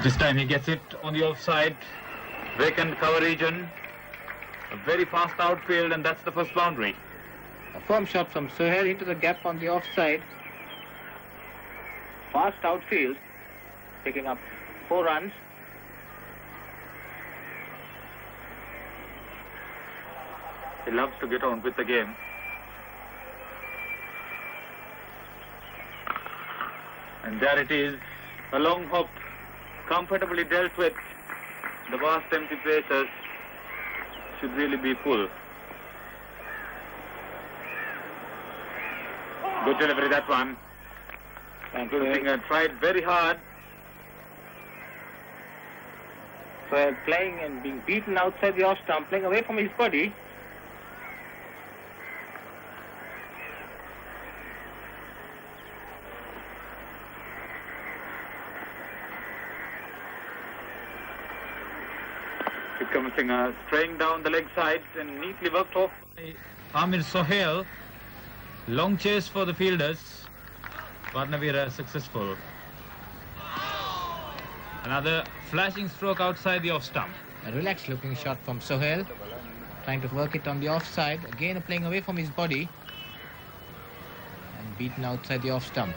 This time he gets it on the offside, vacant cover region, a very fast outfield, and that's the first boundary. A firm shot from Sohail into the gap on the offside. Fast outfield, picking up 4 runs. He loves to get on with the game. And there it is, a long hop, comfortably dealt with. The vast empty places should really be full. Good delivery, that one. And Singer tried very hard. Sohail playing and being beaten outside the off stump, playing away from his body. Singer straying down the leg side and neatly worked off Amir Sohail. Long chase for the fielders. Varnavira successful. Another flashing stroke outside the off stump. A relaxed looking shot from Sohail, trying to work it on the offside. Again playing away from his body and beaten outside the off stump.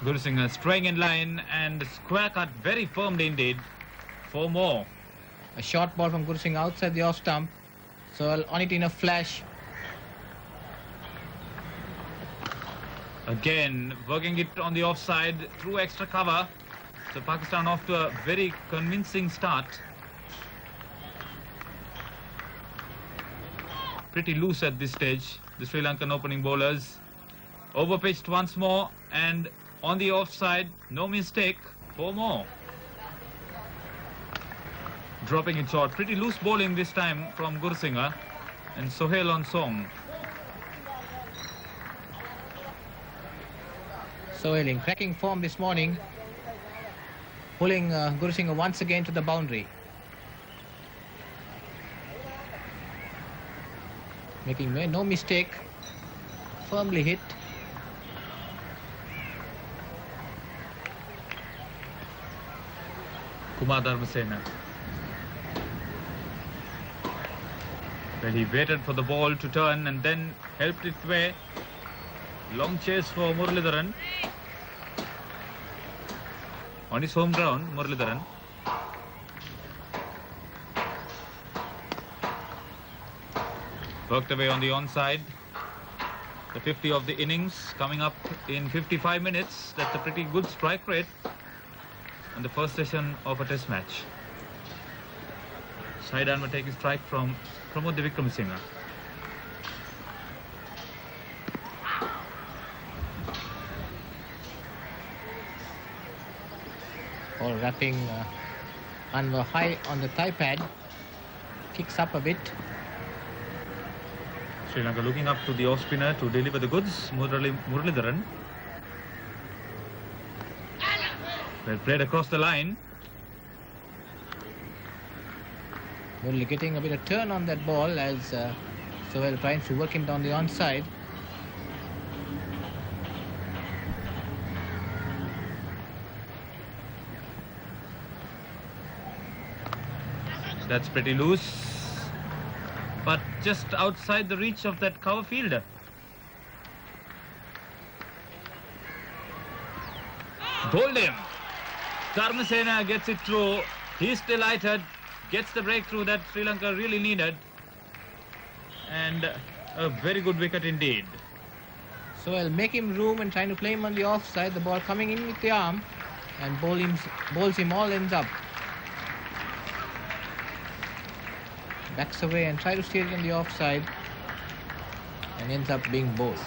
Gursinger straying in line and square cut very firmly indeed. 4 more. A short ball from Gursinger outside the off stump. Sohail on it in a flash. Again working it on the offside through extra cover. So Pakistan off to a very convincing start. Pretty loose at this stage, the Sri Lankan opening bowlers. Overpitched once more and on the offside, no mistake, 4 more. Dropping it short, pretty loose bowling this time from Gursinger and Sohail on song. Sohail in cracking form this morning, pulling Gursinger once again to the boundary. Making no mistake, firmly hit. Kumar Dharmasena. Well, he waited for the ball to turn and then helped it way. Long chase for Muralidharan. On his home ground, Muralidharan. Worked away on the onside. The 50 of the innings coming up in 55 minutes. That's a pretty good strike rate in the first session of a test match. Saeed Anwar take his strike from Pramod Wickramasinghe. Ball wrapping Anwar high on the thigh pad. Kicks up a bit. Sri Lanka looking up to the off spinner to deliver the goods. Muralidharan. Well played across the line. Murali getting a bit of turn on that ball as Sohail trying to work him down the onside. That's pretty loose, but just outside the reach of that cover fielder. Bowled him. Dharmasena gets it through. He's delighted. Gets the breakthrough that Sri Lanka really needed. And a very good wicket indeed. Sohail make him room and trying to play him on the offside. The ball coming in with the arm and bowls him all ends up. Backs away and try to steer it on the offside and ends up being bowled.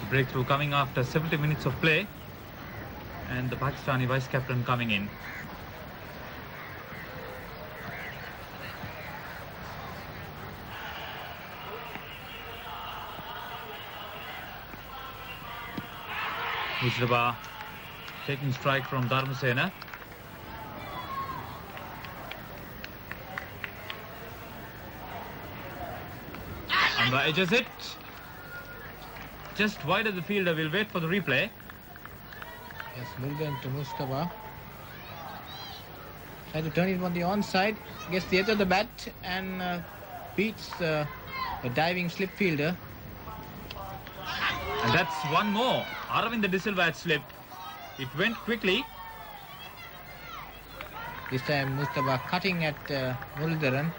Breakthrough coming after 70 minutes of play. And the Pakistani vice captain coming in. Mushtaq taking strike from Dharmasena. Anwar edges it. just wide of the fielder. We'll wait for the replay. Yes, Mulgan to Mustafa. Try to turn it on the onside. Gets the edge of the bat and beats the diving slip fielder. And that's one more. Aravinda Silva had slipped. It went quickly. This time Mustafa cutting at Murugaran.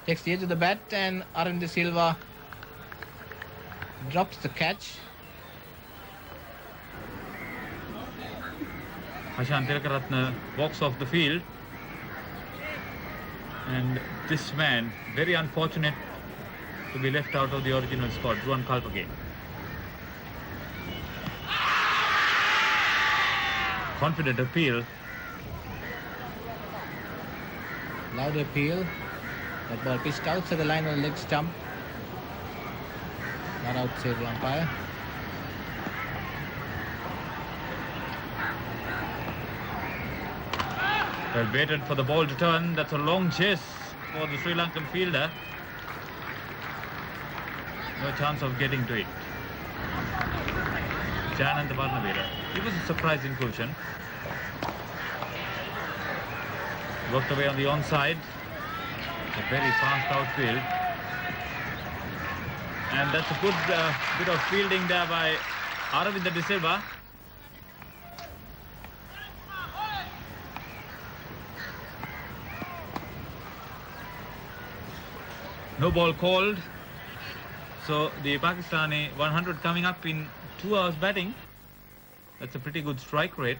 Takes the edge of the bat and Aravinda Silva drops the catch. Hashan Tilakaratne walks off the field. And this man, very unfortunate to be left out of the original squad. Ruan Kalpake. Confident appeal. Loud appeal. That ball pitched outside the line of the leg stump. Not outside the umpire. Well, waited for the ball to turn. That's a long chase for the Sri Lankan fielder. No chance of getting to it. Janand Varnavira. He was a surprise inclusion. Worked away on the onside. A very fast outfield. And that's a good bit of fielding there by Aravinda De Silva. No ball called. So the Pakistani 100 coming up in 2 hours batting. That's a pretty good strike rate.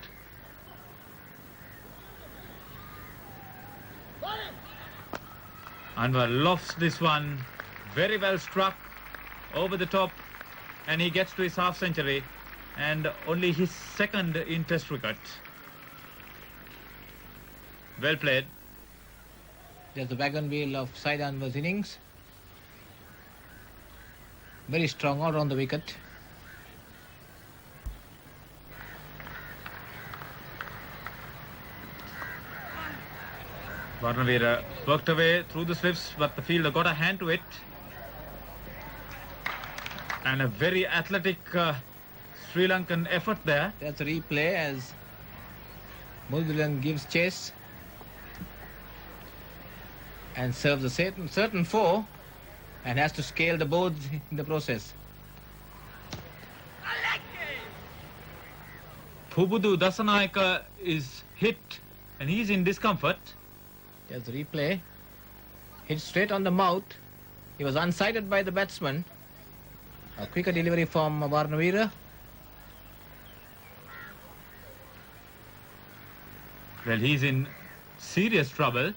Anwar lofts this one. Very well struck over the top. And he gets to his half century. And only his second in test cricket. Well played. There's the wagon wheel of Saeed Anwar's innings. Very strong all around the wicket. Varnavira worked away through the slips, but the fielder got a hand to it. And a very athletic Sri Lankan effort there. That's a replay as Murugaran gives chase and serves a certain four and has to scale the boards in the process. Pubudu Dasanayaka is hit and he's in discomfort. There's the replay. Hit straight on the mouth. He was unsighted by the batsman. A quicker delivery from Varnavira. Well, he's in serious trouble.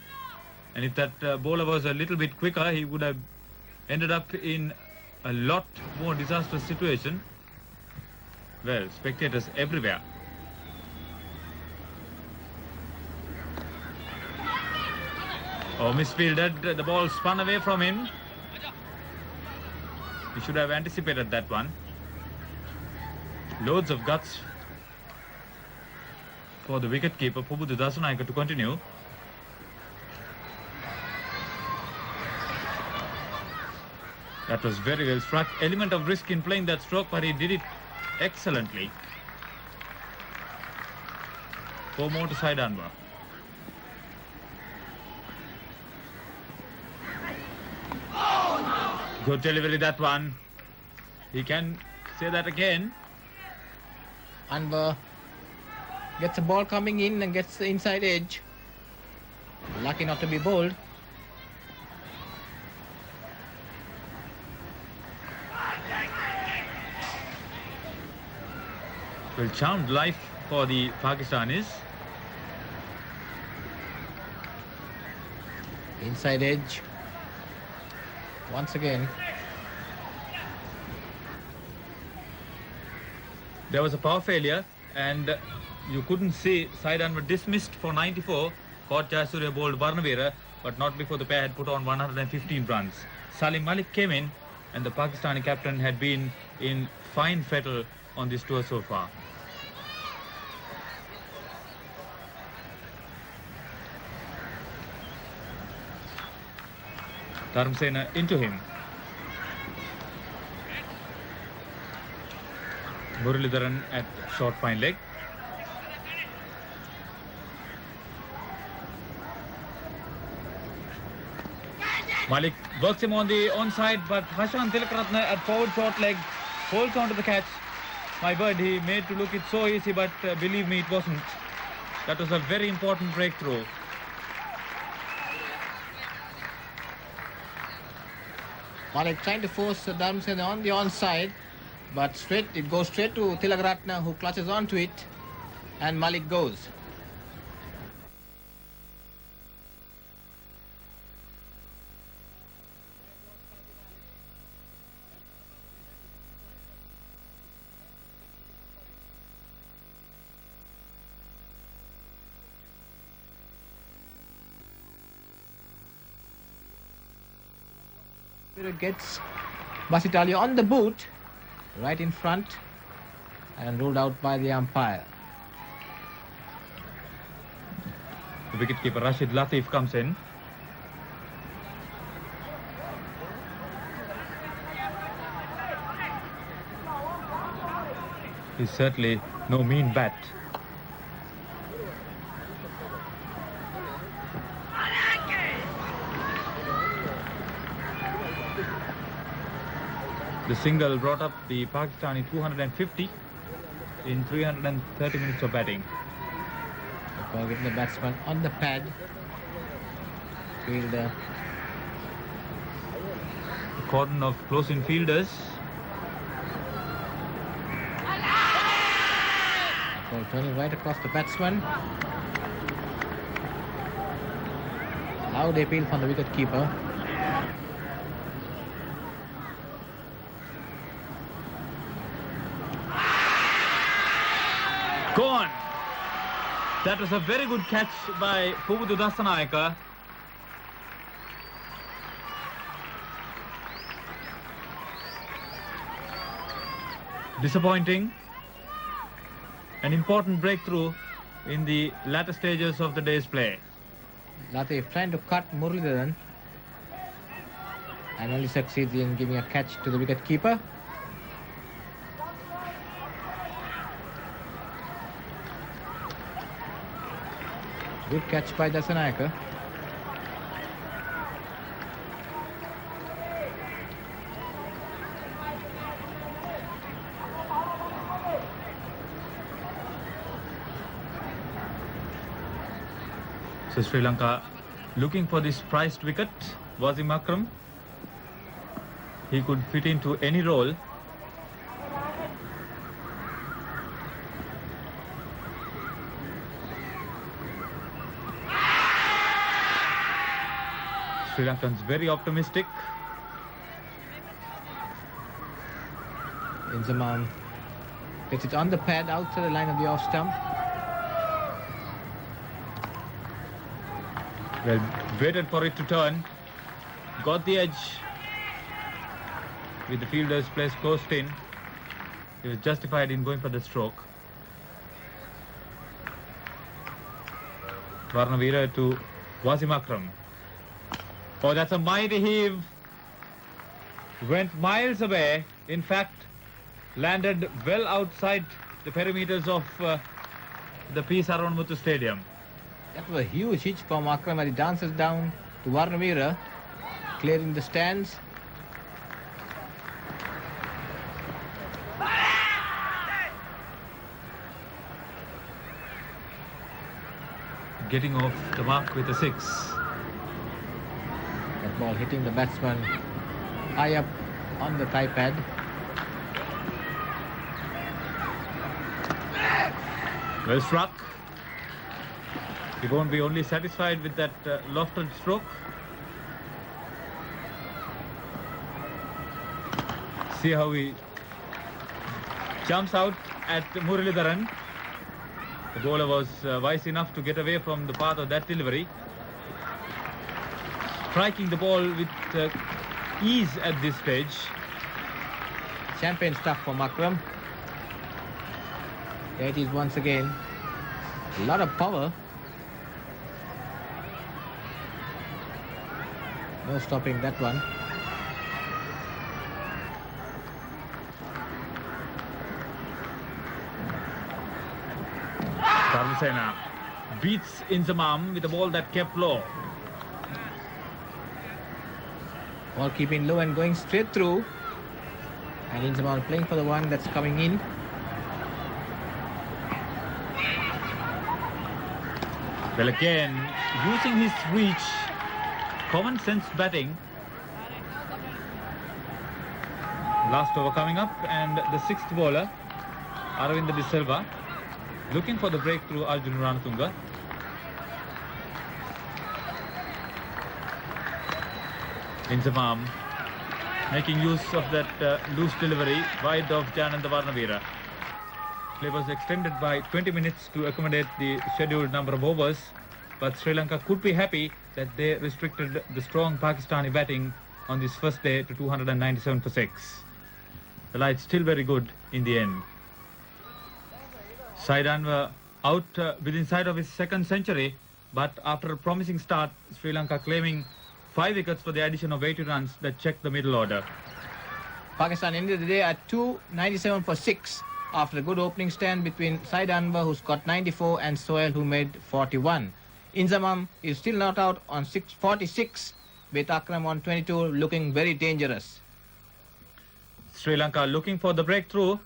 And if that bowler was a little bit quicker, he would have ended up in a lot more disastrous situation. Well, spectators everywhere. Oh, misfielded. The ball spun away from him. He should have anticipated that one. Loads of guts for the wicketkeeper, Pubudu Dasanayaka, to continue. That was very well struck. Element of risk in playing that stroke, but he did it excellently. 4 more to Saeed Anwar. Good delivery, that one. He can say that again. Anwar gets a ball coming in and gets the inside edge. Lucky not to be bowled. Well, charmed life for the Pakistanis. Inside edge. Once again. There was a power failure and you couldn't see Saeed Anwar dismissed for 94. Caught Jayasuriya bowled Varnavira, but not before the pair had put on 115 runs. Salim Malik came in and the Pakistani captain had been in fine fettle on this tour so far. Dharmasena into him. Muralidharan at short fine leg. Malik works him on the onside, but Hashan Tilakaratne at forward short leg holds on to the catch. My word, he made to look it so easy, but believe me, it wasn't. That was a very important breakthrough. Malik trying to force Dharmasena on the onside, but it goes straight to Tilakaratne, who clutches onto it, and Malik goes. Gets Basitalia on the boot, right in front, and ruled out by the umpire. The wicketkeeper Rashid Latif comes in. He's certainly no mean bat. The single brought up the Pakistani 250 in 330 minutes of batting. Getting the batsman on the pad. Fielder. A cordon of close-in fielders. Ball turning right across the batsman. Loud appeal from the wicket-keeper. Gone. That was a very good catch by Puvudu Dasanayaka. Disappointing. An important breakthrough in the latter stages of the day's play. Latif trying to cut Muralidharan and only succeeds in giving a catch to the wicket-keeper. Good catch by Dasanayaka. So Sri Lanka looking for this prized wicket, Wasim Akram. He could fit into any role. Sri Lankans very optimistic. Inzamam gets it on the pad outside the line of the off stump. Well, waited for it to turn. Got the edge with the fielders placed close in. He was justified in going for the stroke. Varnavira to Wasim Akram. Oh, that's a mighty heave. Went miles away. In fact, landed well outside the perimeters of the P. Saranmuthu Stadium. That was a huge hitch from Akram as he dances down to Varnavira, clearing the stands. Getting off the mark with a 6. That ball hitting the batsman high up on the thigh pad. Well struck. He won't be only satisfied with that lofted stroke. See how he jumps out at Muralidharan. The bowler was wise enough to get away from the path of that delivery. Striking the ball with ease at this stage. Champagne stuff from Akram. There it is once again. A lot of power. No stopping that one. Dharmasena beats Inzamam with a ball that kept low. Ball keeping low and going straight through. And Inzamam playing for the one that's coming in. Well, again, using his reach, common sense batting. Last over coming up, and the sixth bowler, Aravinda Silva, looking for the breakthrough Arjun Ranatunga. Inzamam making use of that loose delivery wide of Jananda Varnavira. Play was extended by 20 minutes to accommodate the scheduled number of overs, but Sri Lanka could be happy that they restricted the strong Pakistani batting on this first day to 297 for 6. The lights still very good in the end. Saeed Anwar out within sight of his second century, but after a promising start, Sri Lanka claiming 5 wickets for the addition of 80 runs that checked the middle order. Pakistan ended the day at 297 for 6 after a good opening stand between Saeed Anwar, who scored 94, and Sohail, who made 41. Inzamam is still not out on 46, with Akram on 22, looking very dangerous. Sri Lanka looking for the breakthrough,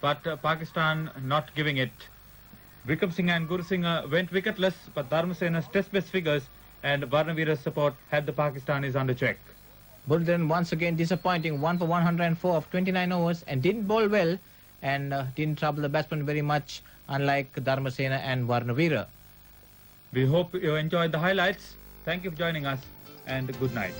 but Pakistan not giving it. Vikram Singh and Guru Singh went wicketless, but Dharmasena's test best figures and Varnavira's support had the Pakistanis under check. Bulden once again disappointing, 1 for 104 of 29 overs, and didn't bowl well and didn't trouble the batsman very much, unlike Dharmasena and Varnavira. We hope you enjoyed the highlights. Thank you for joining us, and good night.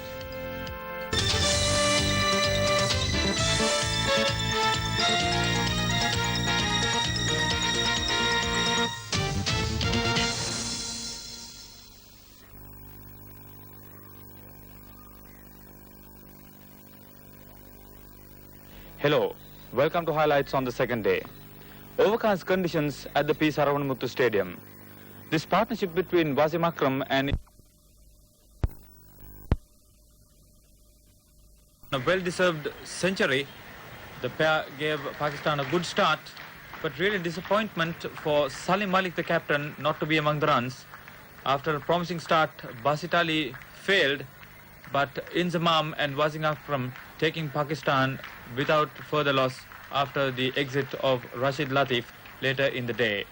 Hello, welcome to highlights on the second day. Overcast conditions at the P. Saravanamuthu Stadium. This partnership between Wasim Akram and a well-deserved century, the pair gave Pakistan a good start, but really disappointment for Salim Malik, the captain, not to be among the runs. After a promising start, Basit Ali failed, but Inzamam and Wasim Akram taking Pakistan without further loss after the exit of Rashid Latif later in the day.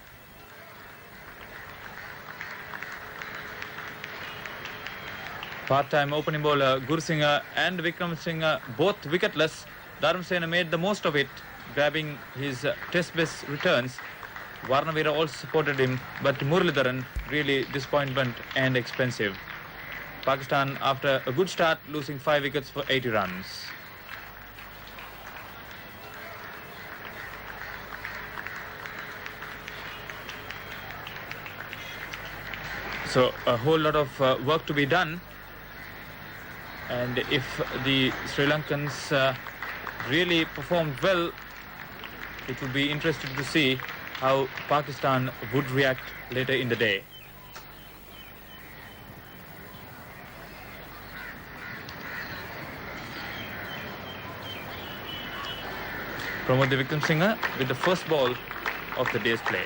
Part-time opening bowler Guru Singh and Vikram Singh both wicketless. Dharmasena made the most of it, grabbing his test best returns. Varnavira also supported him, but Muralidharan really disappointment and expensive. Pakistan, after a good start, losing 5 wickets for 80 runs. So a whole lot of work to be done, and if the Sri Lankans really performed well, it would be interesting to see how Pakistan would react later in the day. Pramod Vikram Singh with the first ball of the day's play.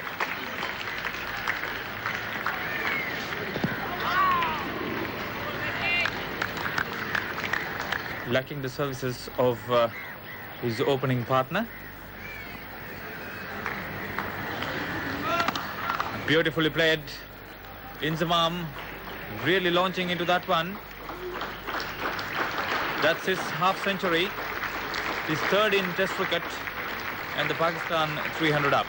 Lacking the services of his opening partner. Beautifully played. Inzamam really launching into that one. That's his half century. His third in Test cricket, and the Pakistan 300 up.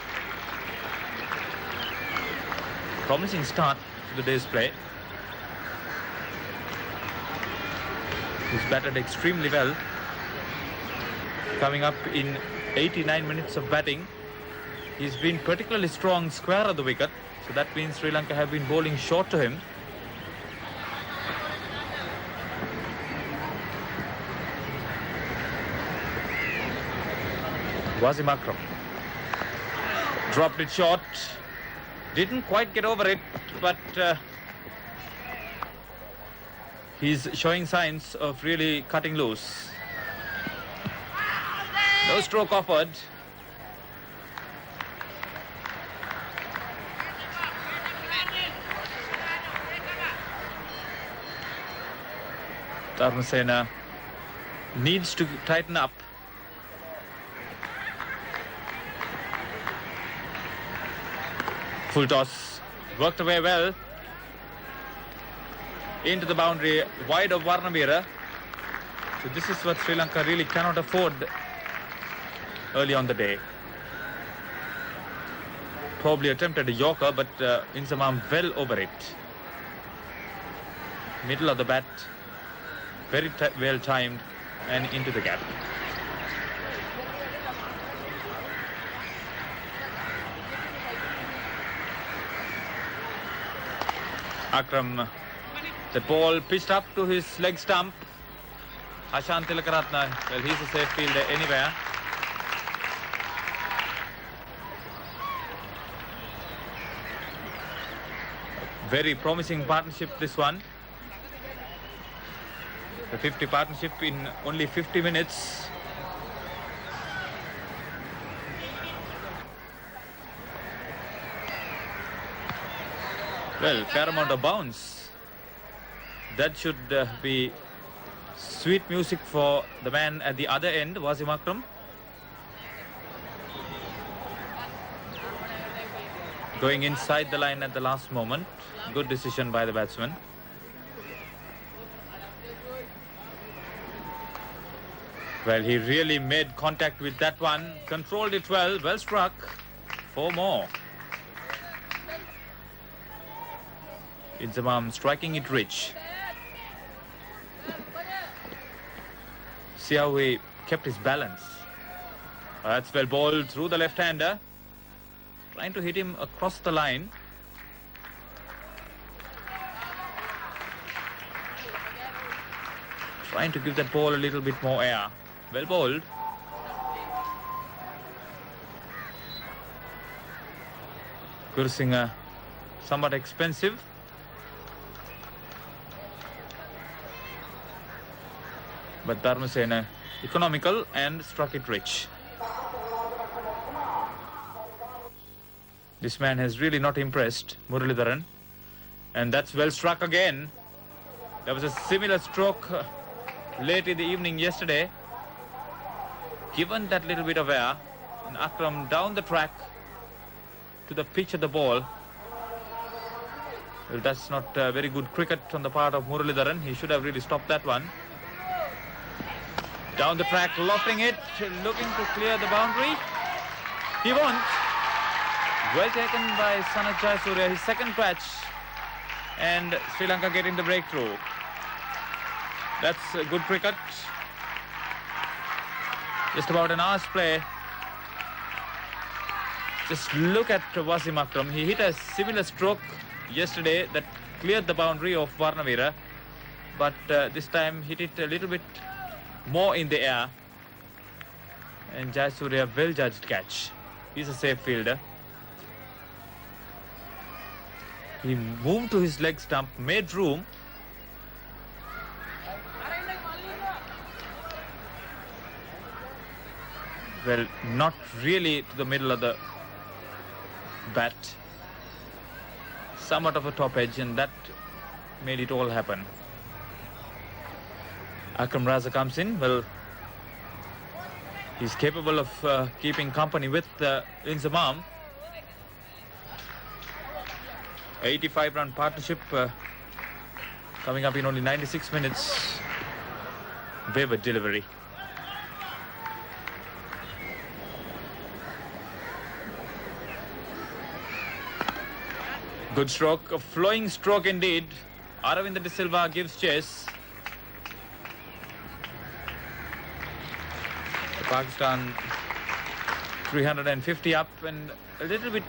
Promising start to the day's play. He's batted extremely well, coming up in 89 minutes of batting. He's been particularly strong square of the wicket, so that means Sri Lanka have been bowling short to him. Wasim Akram dropped it short, didn't quite get over it, but he's showing signs of really cutting loose. No stroke offered. Dharmasena needs to tighten up. Full toss, worked away well. Into the boundary, wide of Varnavira. So this is what Sri Lanka really cannot afford early on the day. Probably attempted a Yorker, but Inzamam well over it. Middle of the bat, very well timed and into the gap. Akram, the ball pitched up to his leg stump. Hashan Tilakaratna, well, he's a safe fielder anywhere. Very promising partnership, this one. The 50 partnership in only 50 minutes. Well, fair amount of bounce. That should be sweet music for the man at the other end, Wasim Akram. Going inside the line at the last moment. Good decision by the batsman. Well, he really made contact with that one. Controlled it well. Well struck. 4 more. Inzamam striking it rich. See how he kept his balance. That's well bowled through the left-hander. Trying to hit him across the line. Trying to give that ball a little bit more air. Well bowled. Gurusingh somewhat expensive. But Dharmasena economical and struck it rich. This man has really not impressed, Muralidharan. And that's well struck again. There was a similar stroke late in the evening yesterday. Given that little bit of air, and Akram down the track to the pitch of the ball. Well, that's not very good cricket on the part of Muralidharan. He should have really stopped that one. Down the track, lofting it, looking to clear the boundary. He won't. Well taken by Sanath Jayasuriya, his second catch. And Sri Lanka getting the breakthrough. That's good cricket. Just about an hour's play. Just look at Wasim Akram. He hit a similar stroke yesterday that cleared the boundary of Varnavira. But this time hit it a little bit more in the air. And Jayasuriya well judged catch. He's a safe fielder. He moved to his leg stump, made room. Well, not really to the middle of the bat. Somewhat of a top edge, and that made it all happen. Akram Raza comes in. Well, he's capable of keeping company with Inzamam. 85-run partnership coming up in only 96 minutes. Wayward delivery. Good stroke, a flowing stroke indeed. Aravinda de Silva gives chase. The Pakistan 350 up and a little bit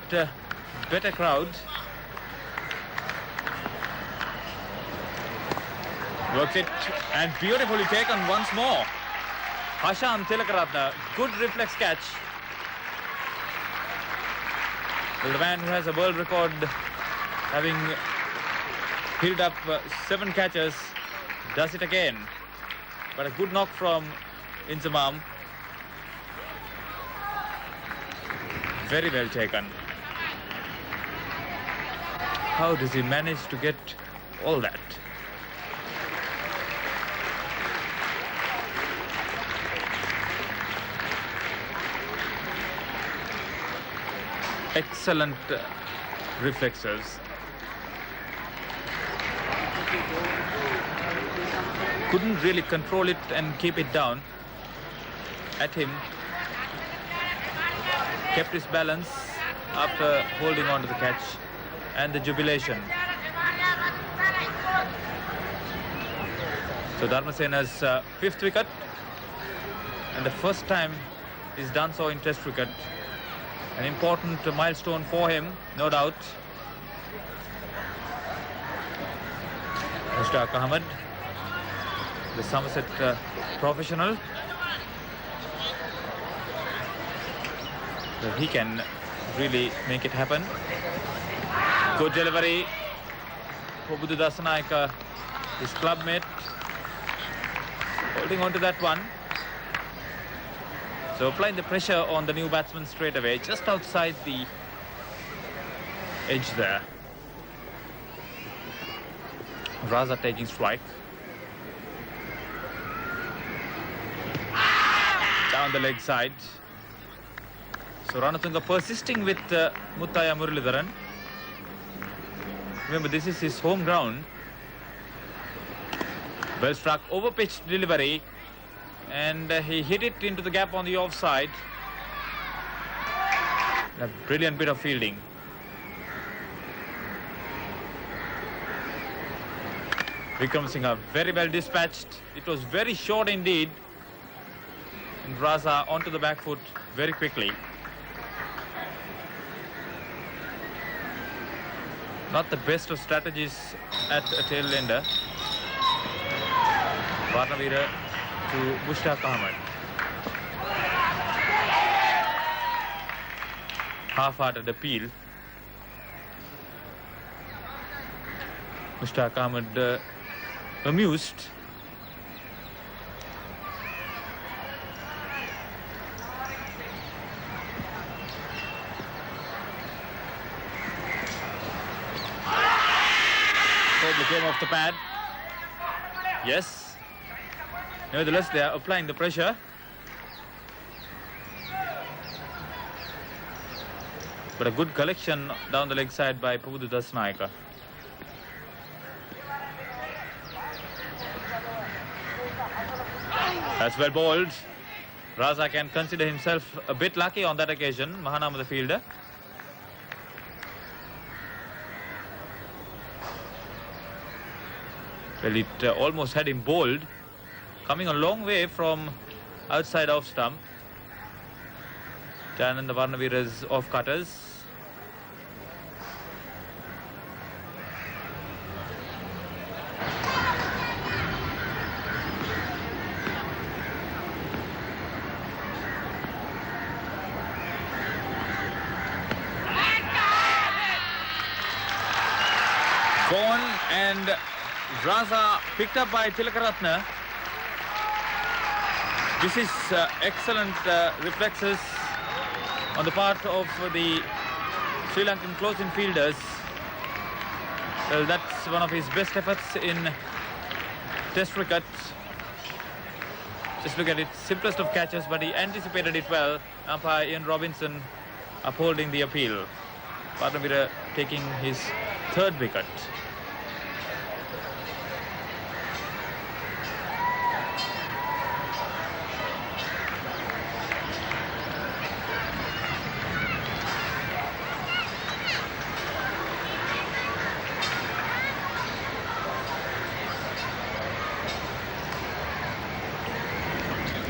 better crowd. Works it and beautifully taken once more. Hashan Tilakaratna, good reflex catch. Well, the man who has a world record, having filled up 7 catches, does it again. But a good knock from Inzamam. Very well taken. How does he manage to get all that? Excellent reflexes. Couldn't really control it and keep it down at him. Kept his balance after holding on to the catch, and the jubilation. So Dharmasena's fifth wicket, and the first time he's done so in Test cricket. An important milestone for him, no doubt. Mushtaq Ahmed, the Somerset professional. So he can really make it happen. Good delivery. Kumar Dharmasena, his clubmate, holding on to that one. So applying the pressure on the new batsman straight away, just outside the edge there. Raza taking strike. Down the leg side. So Ranatunga persisting with Muttaya Muralidharan. Remember, this is his home ground. Well struck, over pitched delivery, and he hit it into the gap on the offside. A brilliant bit of fielding. Vikramasinghe very well dispatched. It was very short indeed. And Raza onto the back foot very quickly. Not the best of strategies at a tail ender. Varnavira to Mushtaq Ahmed. Half-hearted appeal. Mushtaq Ahmed amused. Probably came off the pad. Yes. Nevertheless, they are applying the pressure. But a good collection down the leg side by Kumar Dharmasena. That's well bowled. Raza can consider himself a bit lucky on that occasion. Mahanama the fielder. Well, it almost had him bowled. Coming a long way from outside off stump. Jayananda Varnavira's off cutters. Gone, and Raza picked up by Tilakaratne. This is excellent reflexes on the part of the Sri Lankan close-in fielders. Well, that's one of his best efforts in Test cricket. Just look at it, simplest of catches, but he anticipated it well. Umpire Ian Robinson upholding the appeal. Varnavira taking his third wicket.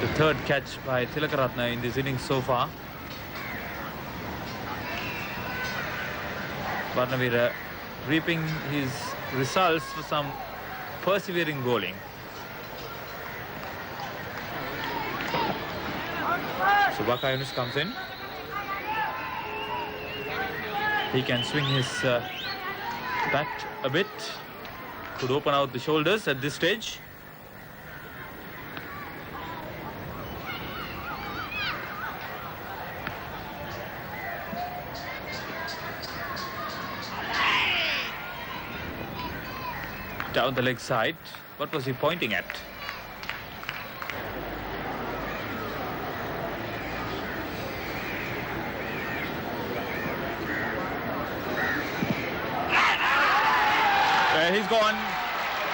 The third catch by Tilakaratne in this innings so far. Varnavira reaping his results for some persevering bowling. So Waka Yunus comes in. He can swing his bat a bit. Could open out the shoulders at this stage. Down the leg side. What was he pointing at?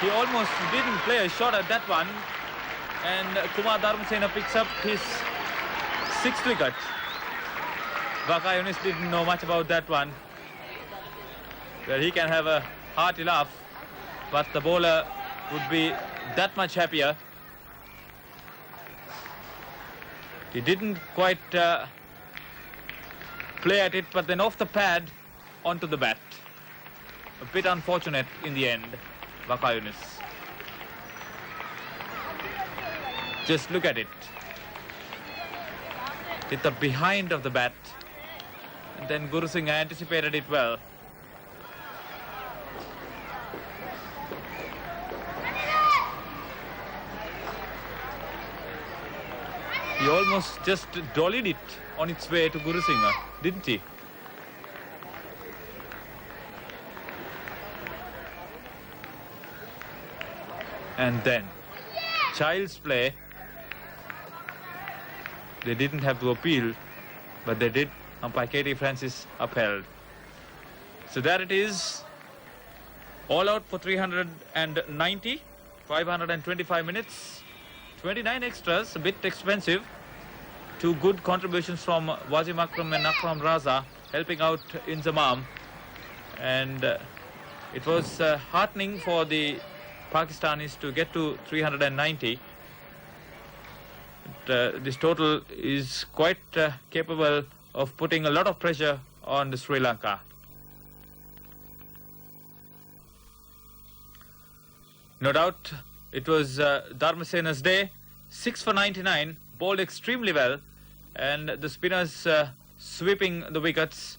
He almost didn't play a shot at that one. And Kumar Dharmasena picks up his 6th wicket. Vakayunis didn't know much about that one. Well, he can have a hearty laugh, but the bowler would be that much happier. He didn't quite play at it, but then off the pad onto the bat. A bit unfortunate in the end, Vakayunis. Just look at it. Hit the behind of the bat, and then Guru Singh anticipated it well. He almost just dollied it on its way to Guru Singh, didn't he? And then, child's play. They didn't have to appeal, but they did. Umpire K.T. Francis upheld. So there it is. All out for 390, 525 minutes, 29 extras, a bit expensive. 2 good contributions from Wasim Akram and Akram Raza, helping out in Zamam. And it was heartening for the Pakistanis to get to 390. This total is quite capable of putting a lot of pressure on the Sri Lanka. No doubt it was Dharmasena's day. 6 for 99, bowled extremely well, and the spinners sweeping the wickets.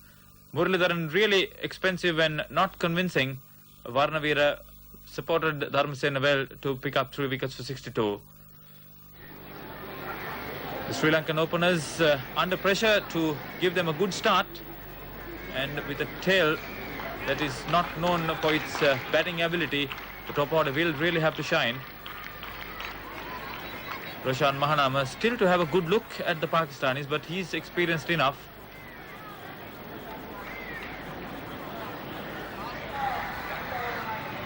Muralidharan really expensive and not convincing. Varnavira supported Dharmasena well to pick up 3 wickets for 62. The Sri Lankan openers under pressure to give them a good start, and with a tail that is not known for its batting ability, the top order will really have to shine. Roshan Mahanama still to have a good look at the Pakistanis, but he's experienced enough.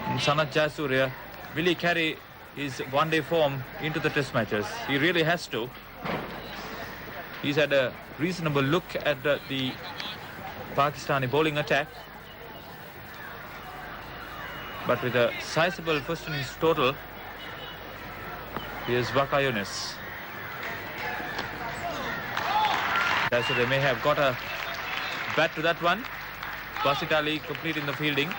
And Sanath Jayasuriya, will he carry his one-day form into the test matches? He really has to. He's had a reasonable look at the Pakistani bowling attack. But with a sizable first innings total, here's Vakayunis. So they may have got a bat to that one. Basit Ali completing the fielding.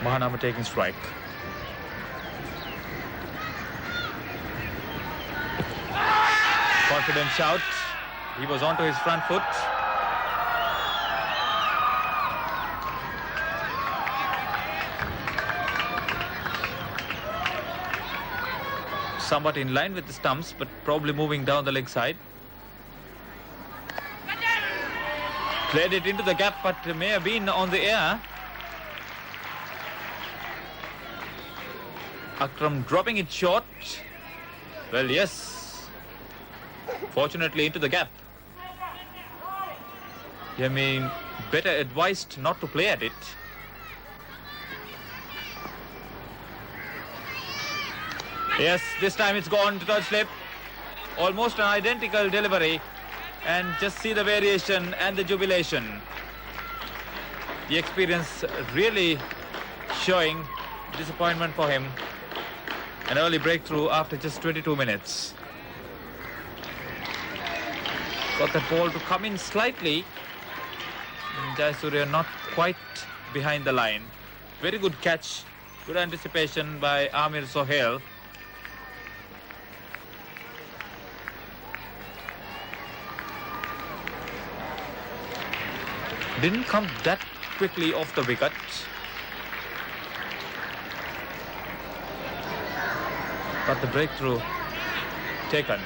Mahanama taking strike. Confident shout. He was onto his front foot. Somewhat in line with the stumps, but probably moving down the leg side. Played it into the gap, but may have been on the air. Akram dropping it short. Well, yes. Fortunately into the gap. I mean, better advised not to play at it. Yes, this time it's gone to third slip. Almost an identical delivery. And just see the variation and the jubilation. The experience really showing disappointment for him. An early breakthrough after just 22 minutes. Got that ball to come in slightly. And Jayasuriya not quite behind the line. Very good catch. Good anticipation by Amir Sohail. Didn't come that quickly off the wicket. But the breakthrough taken.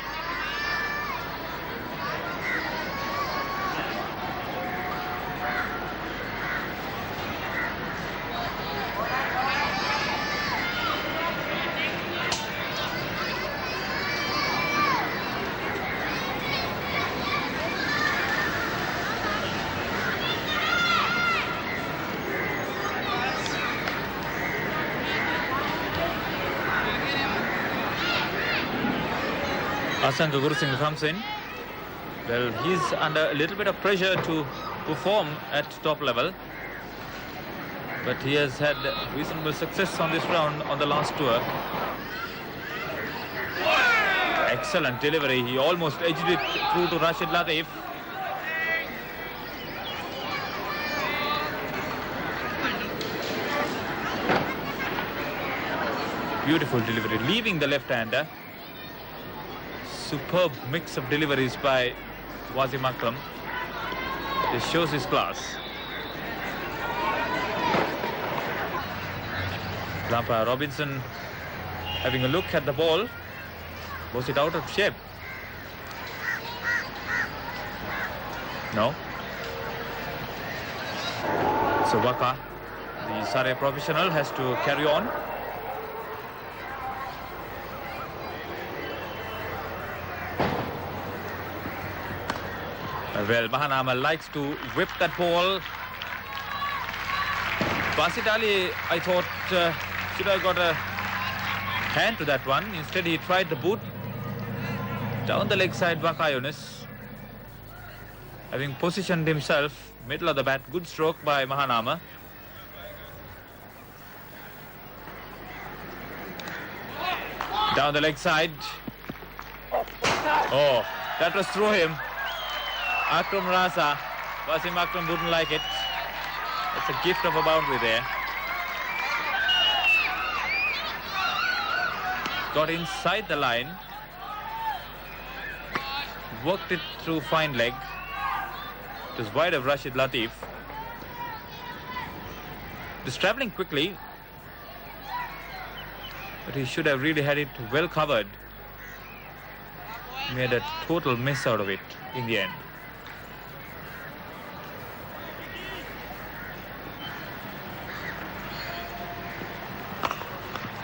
Asanka Gurusinghe comes in. Well, he's under a little bit of pressure to perform at top level. But he has had reasonable success on this round on the last tour. Excellent delivery. He almost edged it through to Rashid Latif. Beautiful delivery, leaving the left-hander. Superb mix of deliveries by Wasim Akram. This shows his class. Umpire Robinson having a look at the ball. Was it out of shape? No. So Waka, the Surrey professional, has to carry on. Well, Mahanama likes to whip that ball. Basit Ali, I thought, should have got a hand to that one. Instead, he tried the boot. Down the leg side, Waka Yunus, having positioned himself, middle of the bat. Good stroke by Mahanama. Down the leg side. Oh, that was through him. Akram Raza. Wasim Akram wouldn't like it. It's a gift of a boundary there. Got inside the line. Worked it through fine leg. It was wide of Rashid Latif. He's travelling quickly, but he should have really had it well covered. Made a total miss out of it in the end.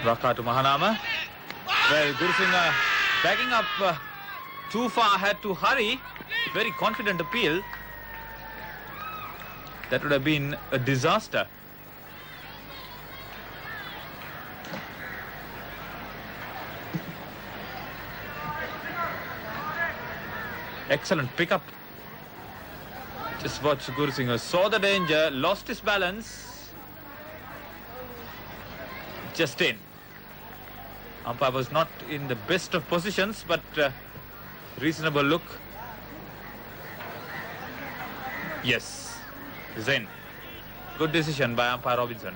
Raka to Mahanama. Well, Gurusinghe backing up too far, had to hurry. Very confident appeal. That would have been a disaster. Excellent pickup. Just watch Gurusinghe. Saw the danger, lost his balance. Just in. Umpire was not in the best of positions, but reasonable look. Yes, he's in. Good decision by umpire Robinson.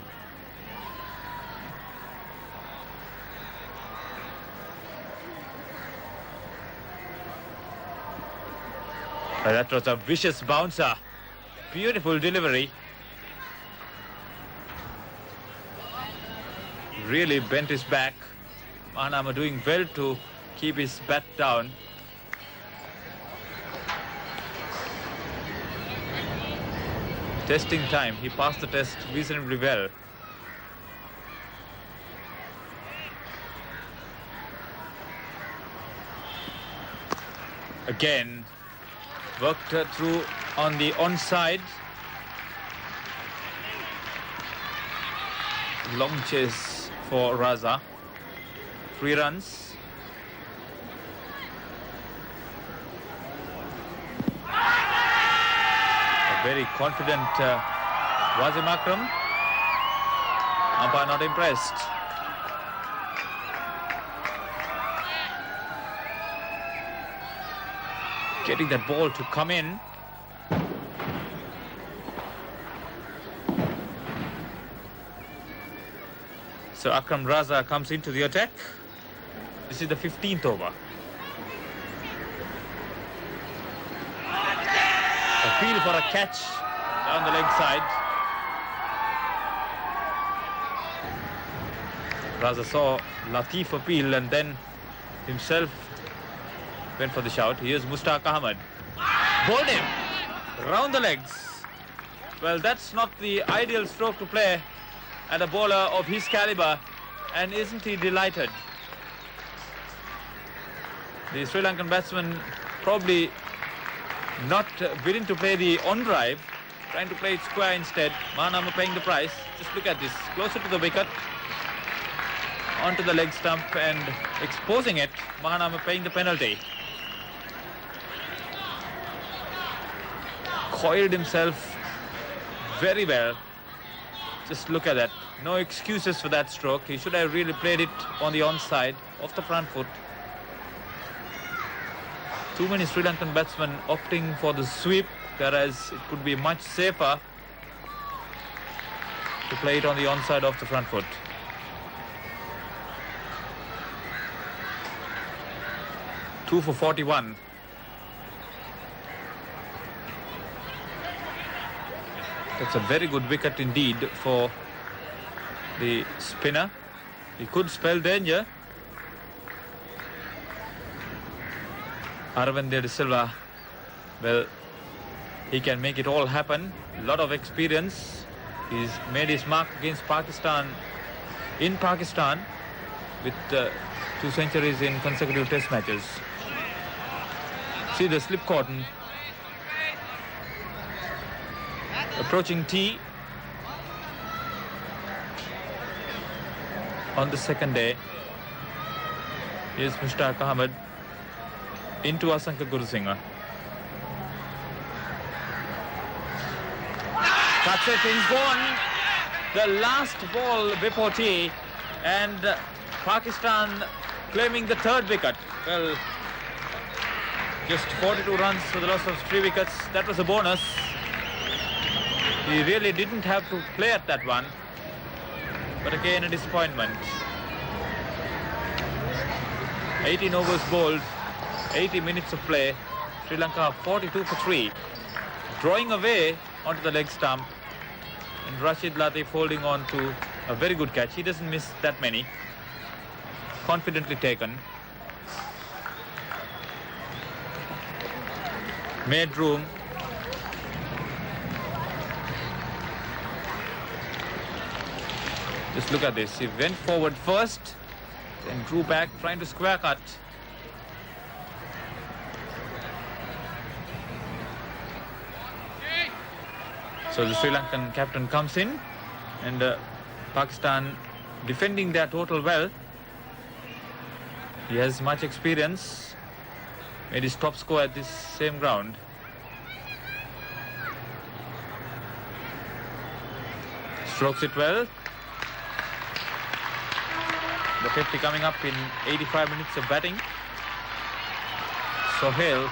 That was a vicious bouncer. Beautiful delivery. Really bent his back. Mahanama doing well to keep his bat down. Testing time. He passed the test reasonably well. Again, worked through on the onside. Long chase for Raza. 3 runs. A very confident Wasim Akram. Umpire not impressed. Getting that ball to come in. So Akram Raza comes into the attack. This is the 15th over. Appeal for a catch down the leg side. Raza saw Latif appeal and then himself went for the shout. Here's Mushtaq Ahmed. Bowled him round the legs. Well, that's not the ideal stroke to play at a bowler of his caliber, and isn't he delighted? The Sri Lankan batsman probably not willing to play the on drive, trying to play it square instead. Mahanama paying the price. Just look at this, closer to the wicket, onto the leg stump and exposing it. Mahanama paying the penalty. coiled himself very well. Just look at that. No excuses for that stroke. He should have really played it on the onside, off the front foot. Too many Sri Lankan batsmen opting for the sweep, whereas it could be much safer to play it on the onside off the front foot. Two for 41. That's a very good wicket indeed for the spinner. He could spell danger. Aravinda Silva, well, he can make it all happen. A lot of experience. He's made his mark against Pakistan in Pakistan with 2 centuries in consecutive test matches. See the slip cotton. Approaching tee on the second day. Here's Mushtaq Ahmed into Asanka Gurusingha. That's it, he's gone. The last ball before tee, and Pakistan claiming the 3rd wicket. Well, just 42 runs for the loss of 3 wickets. That was a bonus. He really didn't have to play at that one. But again, a disappointment. 18 overs bowled, 80 minutes of play. Sri Lanka 42 for 3. Drawing away onto the leg stump. And Rashid Latif holding on to a very good catch. He doesn't miss that many. Confidently taken. Made room. Just look at this. He went forward first, then drew back, trying to square cut. So the Sri Lankan captain comes in, and Pakistan defending their total well. He has much experience. Made his top score at this same ground. Strokes it well. The 50 coming up in 85 minutes of batting. Sohail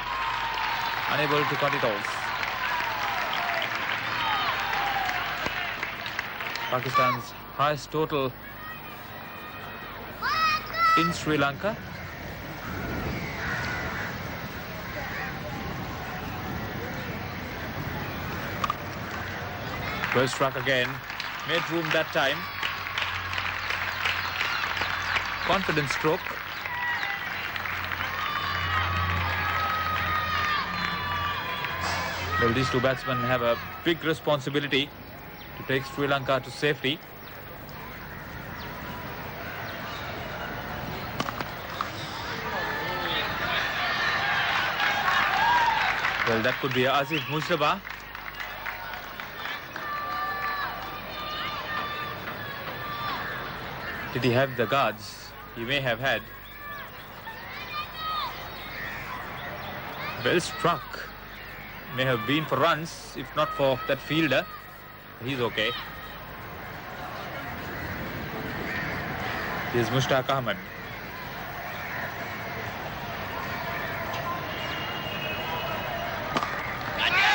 unable to cut it off. Pakistan's highest total in Sri Lanka. Well struck again. Made room that time. Confident stroke. Well, these two batsmen have a big responsibility to take Sri Lanka to safety. Well, that could be Asif Mujtaba. Did he have the guards? He may have had. Well struck. May have been for runs, if not for that fielder. He's okay. Here's Mushtaq Ahmed.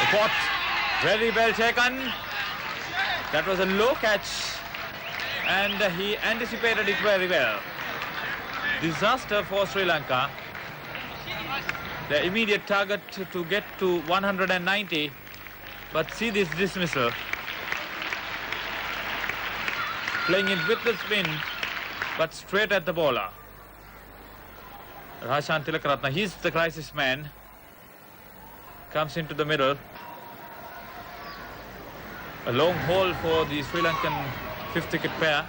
The pot, very well taken. That was a low catch, and he anticipated it very well. Disaster for Sri Lanka. The immediate target to get to 190, but see this dismissal. Playing it with the spin, but straight at the bowler. Rashan Tilakaratne, he's the crisis man. Comes into the middle. A long haul for the Sri Lankan 5th wicket pair.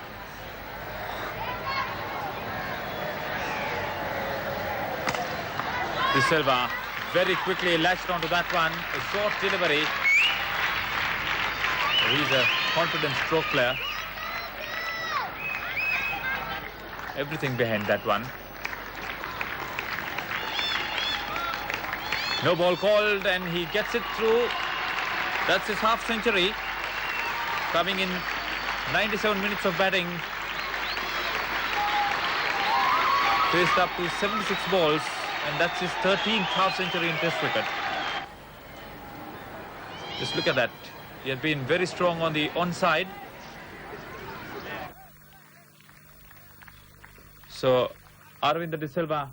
De Silva very quickly latched onto that one. A short delivery. He's a confident stroke player. Everything behind that one. No ball called, and he gets it through. That's his half century, coming in 97 minutes of batting. Faced up to 76 balls, and that's his 13th half century in Test cricket. Just look at that. He had been very strong on the onside. So, Aravinda de Silva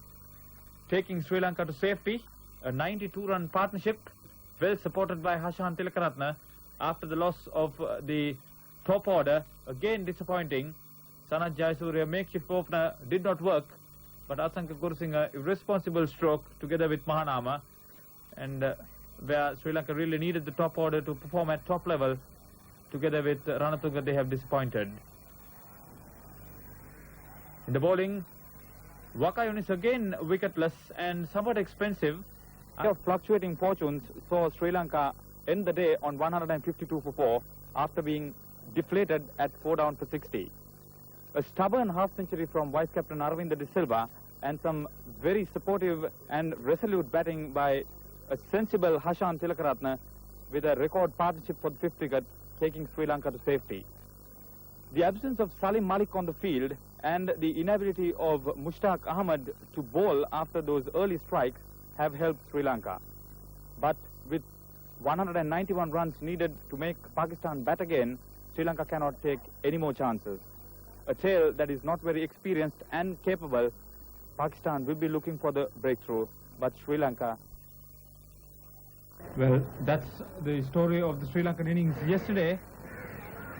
taking Sri Lanka to safety. A 92-run partnership, well supported by Hashan Tilakaratne after the loss of the top order. Again disappointing. Sanath Jayasuriya, makeshift opener, did not work. But Asanka Gurusinghe, irresponsible stroke together with Mahanama. And where Sri Lanka really needed the top order to perform at top level, together with Ranatunga, they have disappointed. In the bowling, Wakayunis again wicketless and somewhat expensive. Of fluctuating fortunes saw Sri Lanka end the day on 152 for 4 after being deflated at 4 down for 60. A stubborn half century from Vice Captain Aravinda de Silva and some very supportive and resolute batting by a sensible Hashan Tilakaratne with a record partnership for the 5th wicket, taking Sri Lanka to safety. The absence of Salim Malik on the field and the inability of Mushtaq Ahmed to bowl after those early strikes have helped Sri Lanka. But with 191 runs needed to make Pakistan bat again, Sri Lanka cannot take any more chances. A tail that is not very experienced and capable, Pakistan will be looking for the breakthrough, but Sri Lanka... Well, that's the story of the Sri Lankan innings yesterday.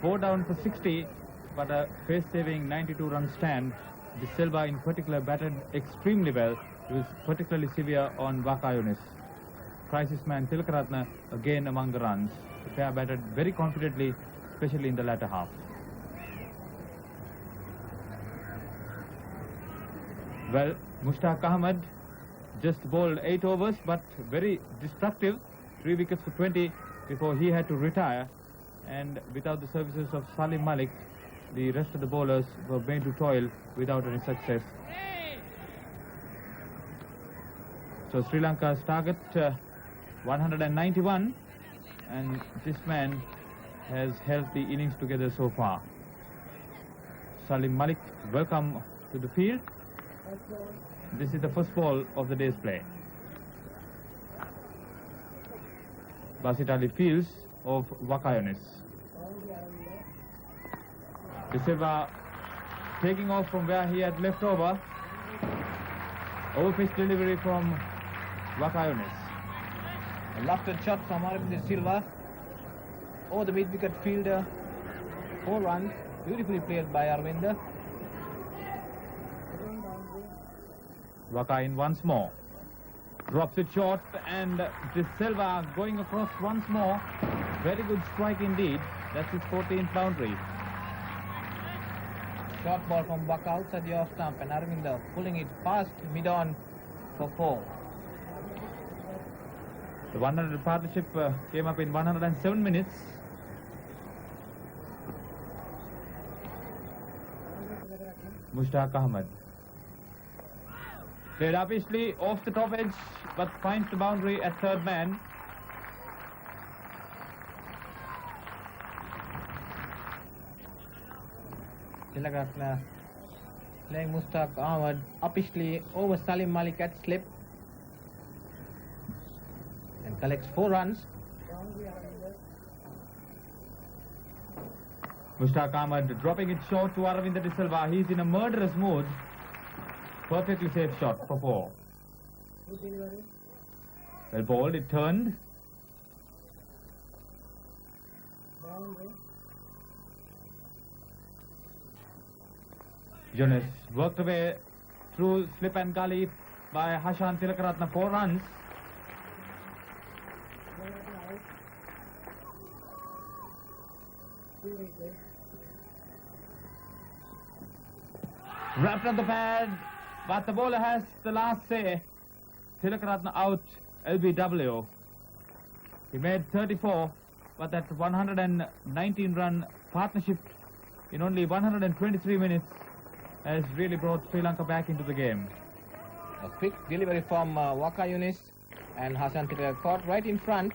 4 down for 60, but a pace-saving 92-run stand. De Silva in particular batted extremely well. He was particularly severe on Wakayunis. Crisis man Tilakaratne again among the runs. The pair batted very confidently, especially in the latter half. Well, Mushtaq Ahmed just bowled 8 overs, but very destructive. 3 wickets for 20 before he had to retire. And without the services of Salim Malik, the rest of the bowlers were made to toil without any success. So Sri Lanka's target 191, and this man has held the innings together so far. Salim Malik, welcome to the field. This is the first ball of the day's play. Basit Ali fields of Wakayunis. De Silva taking off from where he had left over. Overpitch delivery from Wakayunis. A lofted shot from Aravinda de Silva. Over the mid-wicket fielder. 4 runs. Beautifully played by Aravinda. Waka in once more. Drops it short, and De Silva going across once more. Very good strike indeed. That's his 14th boundary. Short ball from Waka outside the off stump, and Aravinda pulling it past mid-on for 4. The 100 partnership came up in 107 minutes. Mushtaq Ahmed. Played upishly off the top edge, but finds the boundary at third man. Tilakaratne playing Mushtaq Ahmed upishly over Salim Malik at slip and collects 4 runs. Mushtaq Ahmed dropping it short to Aravinda de Silva. He's in a murderous mood. Perfectly safe shot for 4. Well bowled, it turned. Jonas worked away through slip and gully by Hashan Tilakaratne, 4 runs. Wrapped on the pad, but the bowler has the last say. Tilakaratne out, LBW. He made 34, but that 119-run partnership in only 123 minutes has really brought Sri Lanka back into the game. A quick delivery from Wakayunis, and Hassan Tilakaratne caught right in front.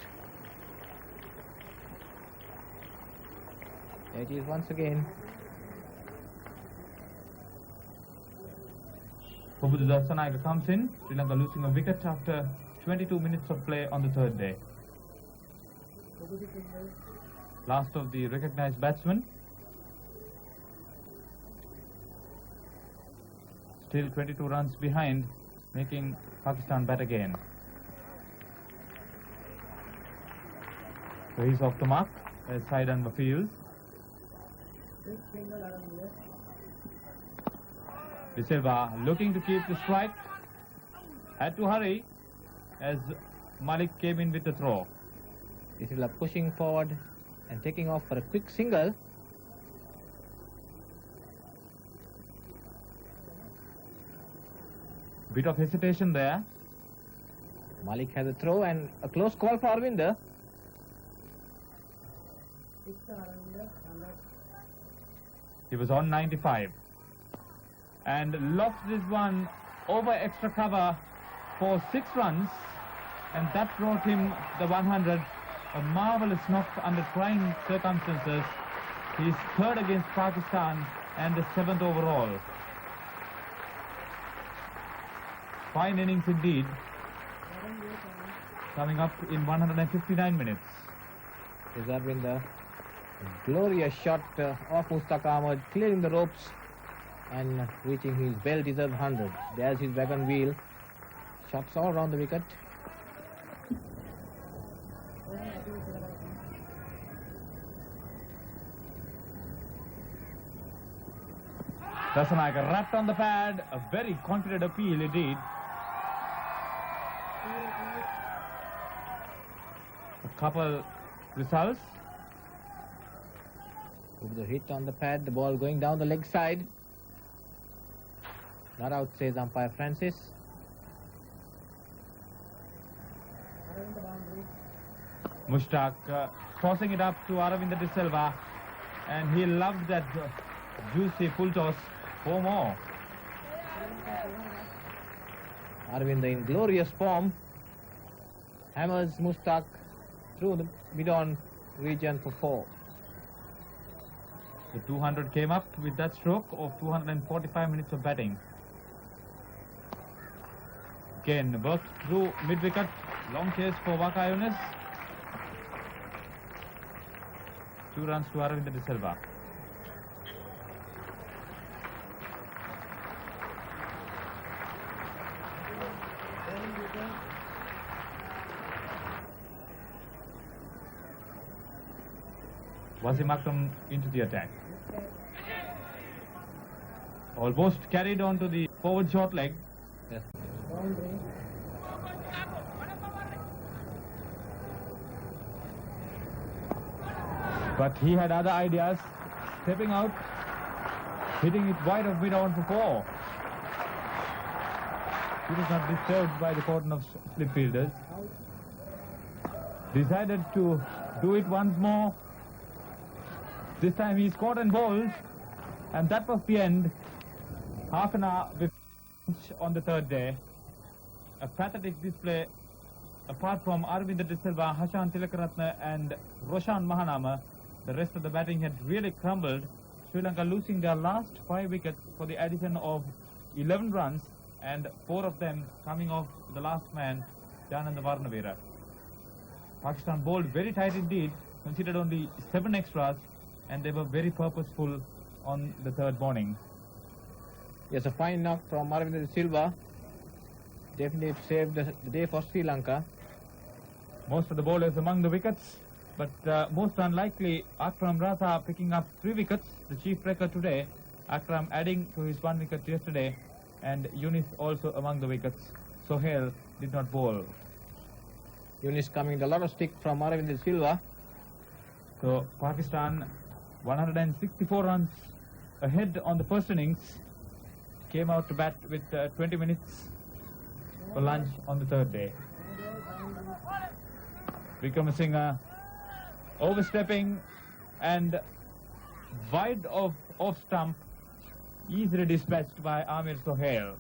It is once again. Kumar Dharmasena comes in. Sri Lanka losing a wicket after 22 minutes of play on the third day. Last of the recognized batsmen. Still 22 runs behind, making Pakistan bat again. So he's off the mark as Saeed Anwar fields. Silva looking to keep the strike. Had to hurry as Malik came in with the throw. Silva pushing forward and taking off for a quick single. Bit of hesitation there. Malik has a throw and a close call for Aravinda. He was on 95 and lost this one over extra cover for 6 runs, and that brought him the 100. A marvellous knock under trying circumstances. He's third against Pakistan and the 7th overall. Fine innings indeed. Coming up in 159 minutes. Is Aravinda. Glorious shot off Mushtaq Ahmed, clearing the ropes and reaching his well-deserved 100. There's his wagon wheel. Shots all around the wicket. Dharmasena wrapped on the pad. A very confident appeal indeed. A couple results. With the hit on the pad, the ball going down the leg side. Not out, says umpire Francis. Mushtaq tossing it up to Aravinda de Silva, and he loved that juicy full toss. 4 more. Aravinda in glorious form. Hammers Mushtaq through the mid-on region for 4. The 200 came up with that stroke of 245 minutes of batting. Again, worked through mid-wicket. Long chase for Waka Yunus. 2 runs to Aravinda de Silva. Wasim Akram into the attack. Almost carried on to the forward short leg. Yes. But he had other ideas. Stepping out, hitting it wide of mid-on for 4. He was not disturbed by the cordon of slip fielders. Decided to do it once more. This time he scored and bowled, and that was the end. Half an hour on the third day. A pathetic display. Apart from Aravinda de Silva, Hashan Tilakaratne and Roshan Mahanama, the rest of the batting had really crumbled. Sri Lanka losing their last 5 wickets for the addition of 11 runs, and 4 of them coming off the last man, Jananda Varnavira. Pakistan bowled very tight indeed, considered only 7 extras, and they were very purposeful on the third morning. Yes, a fine knock from Aravinda de Silva. Definitely saved the day for Sri Lanka. Most of the bowlers among the wickets, but most unlikely Akram Raza picking up 3 wickets, the chief record today. Akram adding to his 1 wicket yesterday, and Yunus also among the wickets. Sohail did not bowl. Yunus coming with a lot of stick from Aravinda de Silva. So Pakistan 164 runs ahead on the first innings. Came out to bat with 20 minutes for lunch on the third day. Vikramasinghe overstepping and wide off stump, easily dispatched by Amir Sohail.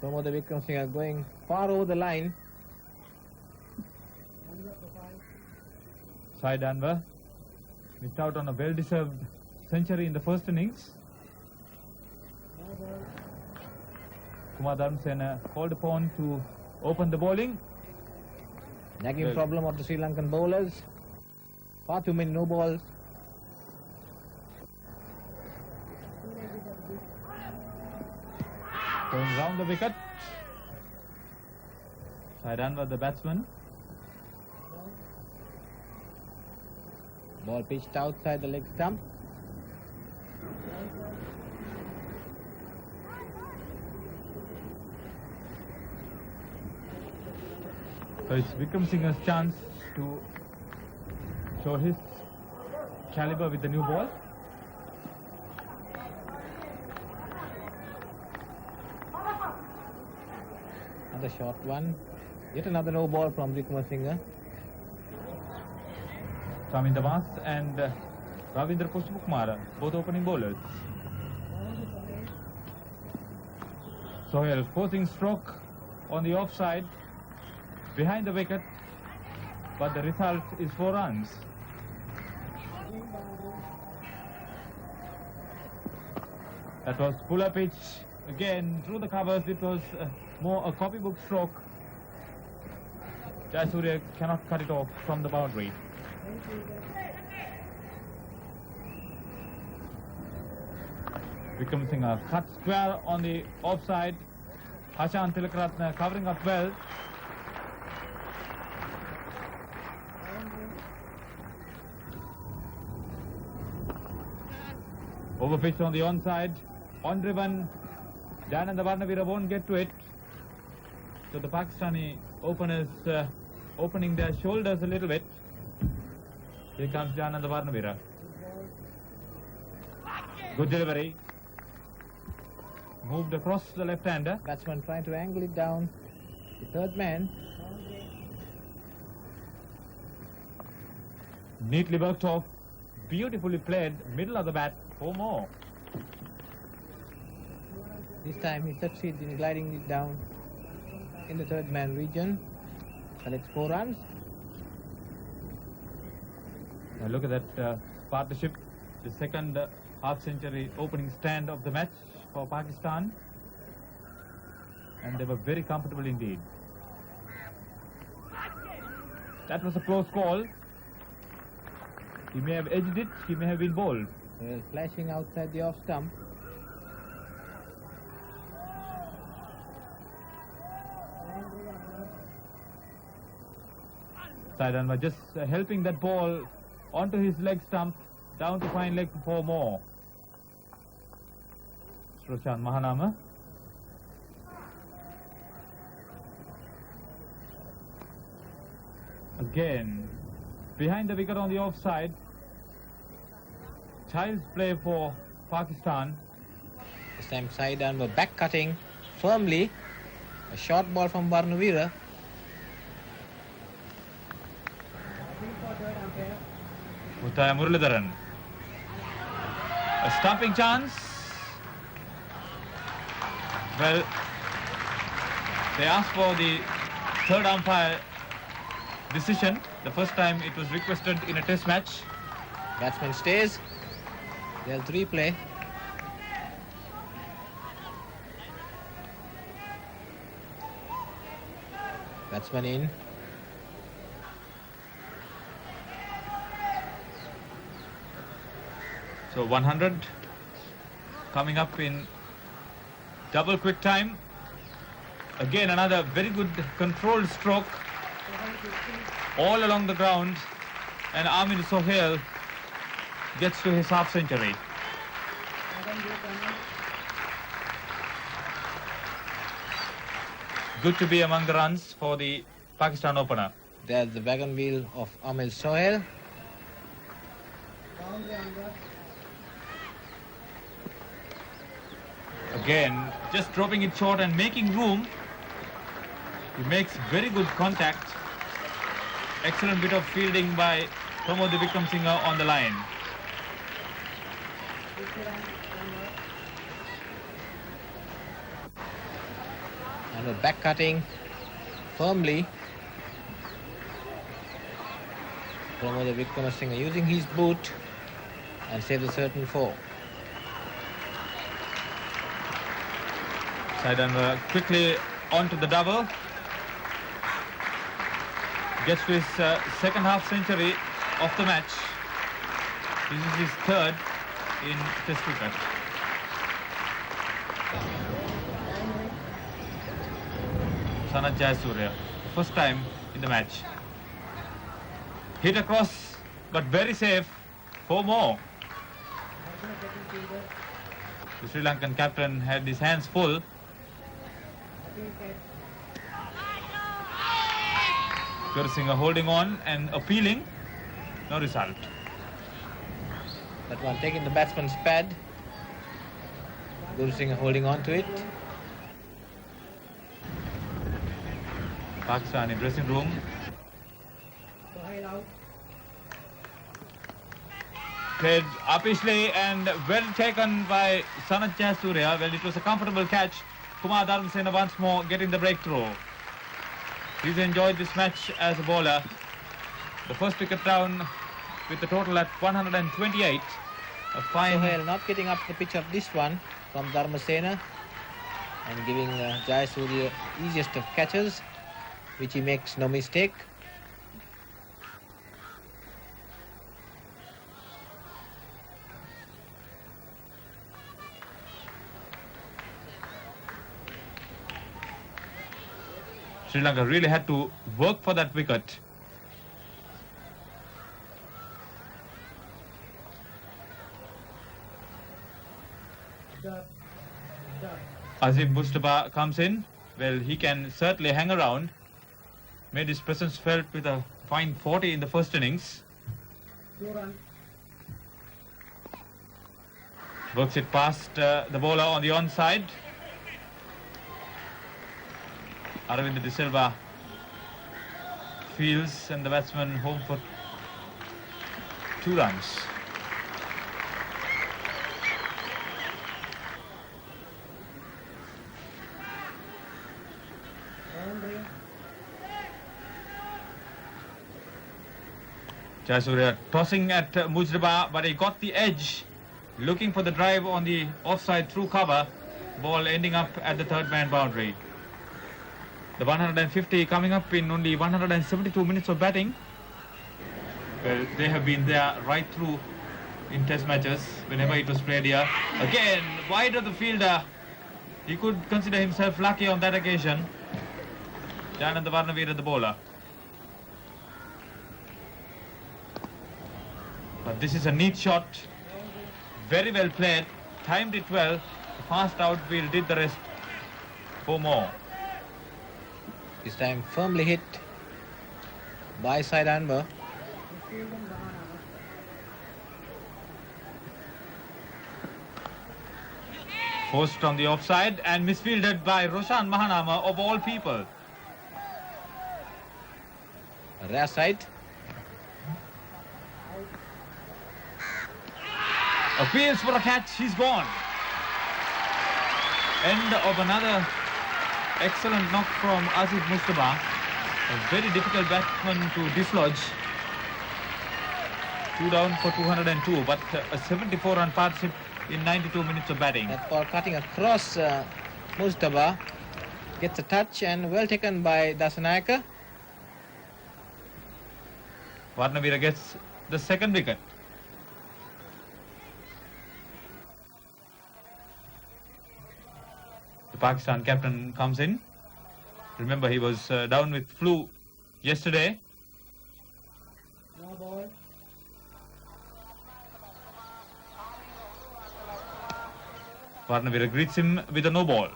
Pramod Vikramasinghe going far over the line. Saeed Anwar Missed out on a well-deserved century in the first innings. Kumar Dharmasena called upon to open the bowling. Nagging problem of the Sri Lankan bowlers. Far too many no balls. Going round the wicket. Saeed Anwar, the batsman. Ball pitched outside the leg stump. So it's Vikram Singha's chance to show his caliber with the new ball. Another short one. Yet another no ball from Kumar Singha. Ravinda Mas and Ravindra Pushpakumara, both opening bowlers. Sohail forcing stroke on the offside, behind the wicket, but the result is 4 runs. That was puller pitch again through the covers. It was more a copybook stroke. Jayasuriya cannot cut it off from the boundary. Vikram Singha cut square on the offside. Hashan Tilakaratne covering up well. Overpitched on the onside. On driven. Jan and the Varnavira won't get to it. So the Pakistani openers opening their shoulders a little bit. Here comes Jan and the Varnavira. Good delivery. Moved across the left-hander. Batsman trying to angle it down. The third man. Neatly worked off. Beautifully played. Middle of the bat. 4 more. This time he succeeds in gliding it down in the third man region. Collects 4 runs. Now look at that partnership. The second half-century opening stand of the match for Pakistan. And they were very comfortable indeed. That was a close call. He may have edged it, he may have been bowled. Well, flashing outside the off stump. Saeed Anwar just helping that ball onto his leg stump, down to fine leg for 4 more. Roshan Mahanama. Again, behind the wicket on the offside. Child's play for Pakistan. This time Saeed Anwar back cutting firmly. A short ball from Varnavira. Muthaya Muralidharan. A stumping chance. Well, they asked for the third umpire decision. The first time it was requested in a test match. Batsman stays. There's replay. Batsman in. So 100 coming up in double quick time. Again another very good controlled stroke all along the ground, and Amin Sohail gets to his half century. Good to be among the runs for the Pakistan opener. There's the wagon wheel of Ahmed Sohail. Again, just dropping it short and making room. He makes very good contact. Excellent bit of fielding by Pramod Vikram Singha on the line. And a back cutting firmly. Pramod Vikram Singha using his boot and save the certain 4. Saeed Anwar quickly onto the double. Gets to his second half century of the match. This is his third in Test cricket. Sanath Jayasuriya, first time in the match. Hit across, but very safe. 4 more. The Sri Lankan captain had his hands full. Gurusingha holding on and appealing. No result. That one taking the batsman's pad. Gurusingha holding on to it. Pakistani dressing room. Played uppishly and well taken by Sanath Jayasuriya. Well, it was a comfortable catch. Kumar Dharmasena once more getting the breakthrough. He's enjoyed this match as a bowler. The first wicket down with the total at 128. A fine. Sohail not getting up the pitch of this one from Dharmasena and giving Jayasuriya easiest of catches, which he makes no mistake. Sri Lanka really had to work for that wicket. Azim Mushtaq comes in. Well, he can certainly hang around. Made his presence felt with a fine 40 in the first innings. Works it past the bowler on the onside. Aravinda Silva fields and the batsman home for 2 runs. Jayasuriya tossing at Mushtaq, but he got the edge, looking for the drive on the offside through cover. Ball ending up at the third man boundary. The 150 coming up in only 172 minutes of batting. Well, they have been there right through in test matches whenever it was played here. Again, wide of the fielder. He could consider himself lucky on that occasion. Jananda Varnavira, the bowler. But this is a neat shot. Very well played. Timed it well. The fast outfield did the rest. 4 more. This time firmly hit by Saeed Anwar. Forced on the offside and misfielded by Roshan Mahanama of all people. Rare sight. Appeals for a catch, he's gone. End of another excellent knock from Azim Mushtaq. A very difficult batsman to dislodge. 2 down for 202, but a 74-run partnership in 92 minutes of batting. That ball cutting across Mushtaq. Gets a touch and well taken by Dasanayake. Varnavira gets the second wicket. The Pakistan captain comes in. Remember, he was down with flu yesterday. No ball. Varnavira greets him with a no ball.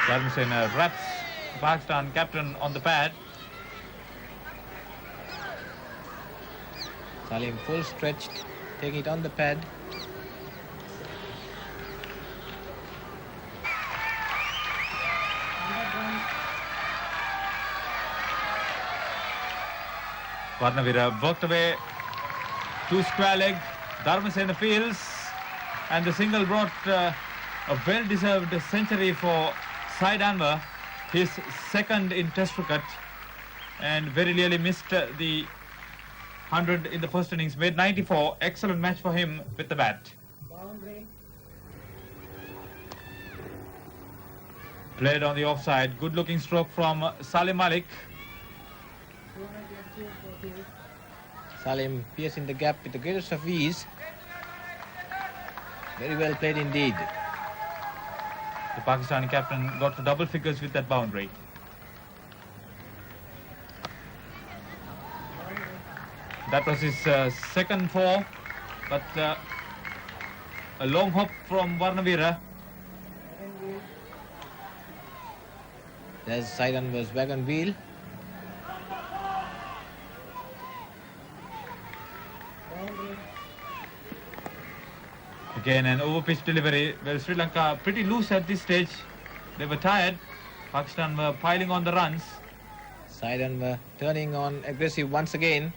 Dharmasena wraps Pakistan captain on the pad. Salim full stretched, taking it on the pad. Varnavira worked away to square leg. Dharmasena fields, and the single brought a well-deserved century for Saeed Anwar, his second in Test cricket. and very nearly missed the 100 in the first innings. Made 94. Excellent match for him with the bat. Boundary. Played on the offside. Good looking stroke from Salim Malik. 222 for 2. Salim piercing the gap with the greatest of ease. Very well played indeed. The Pakistani captain got to double figures with that boundary. That was his second four, but a long hop from Varnavira. There's Saeed Anwar's wagon wheel. Boundary. Again an over-pitch delivery. Well, Sri Lanka pretty loose at this stage. They were tired. Pakistan were piling on the runs. Saeed Anwar turning on aggressive once again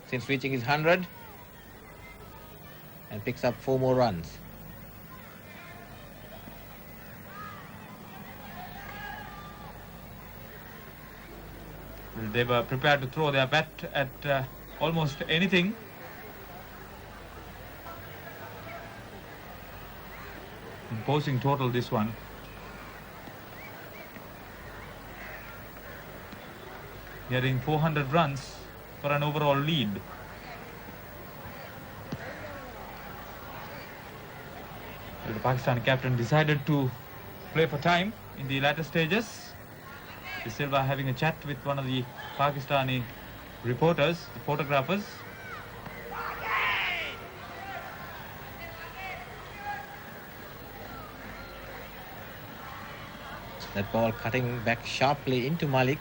since reaching his 100 and picks up 4 more runs. Well, they were prepared to throw their bat at almost anything. Imposing total, this one. Nearing 400 runs for an overall lead. Well, the Pakistani captain decided to play for time in the latter stages. Silva having a chat with one of the Pakistani reporters, the photographers. That ball cutting back sharply into Malik.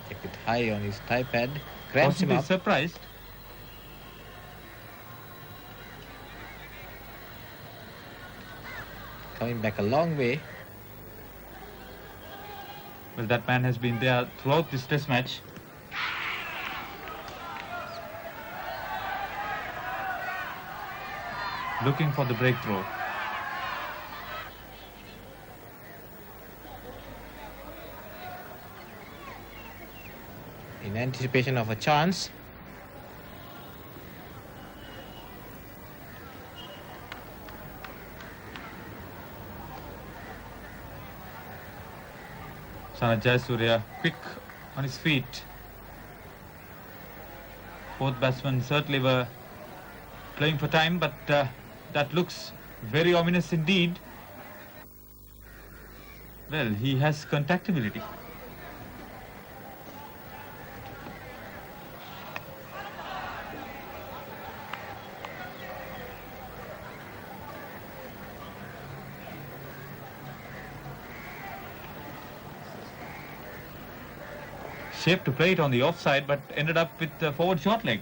Kept it high on his thigh pad. Cramps him Possibly up. surprised. Coming back a long way. Well, that man has been there throughout this test match. Looking for the breakthrough. In anticipation of a chance. Sanat Jayasuriya quick on his feet. Both batsmen certainly were playing for time, but that looks very ominous indeed. Well, he has contactability. Shaped to play it on the offside, but ended up with the forward short leg.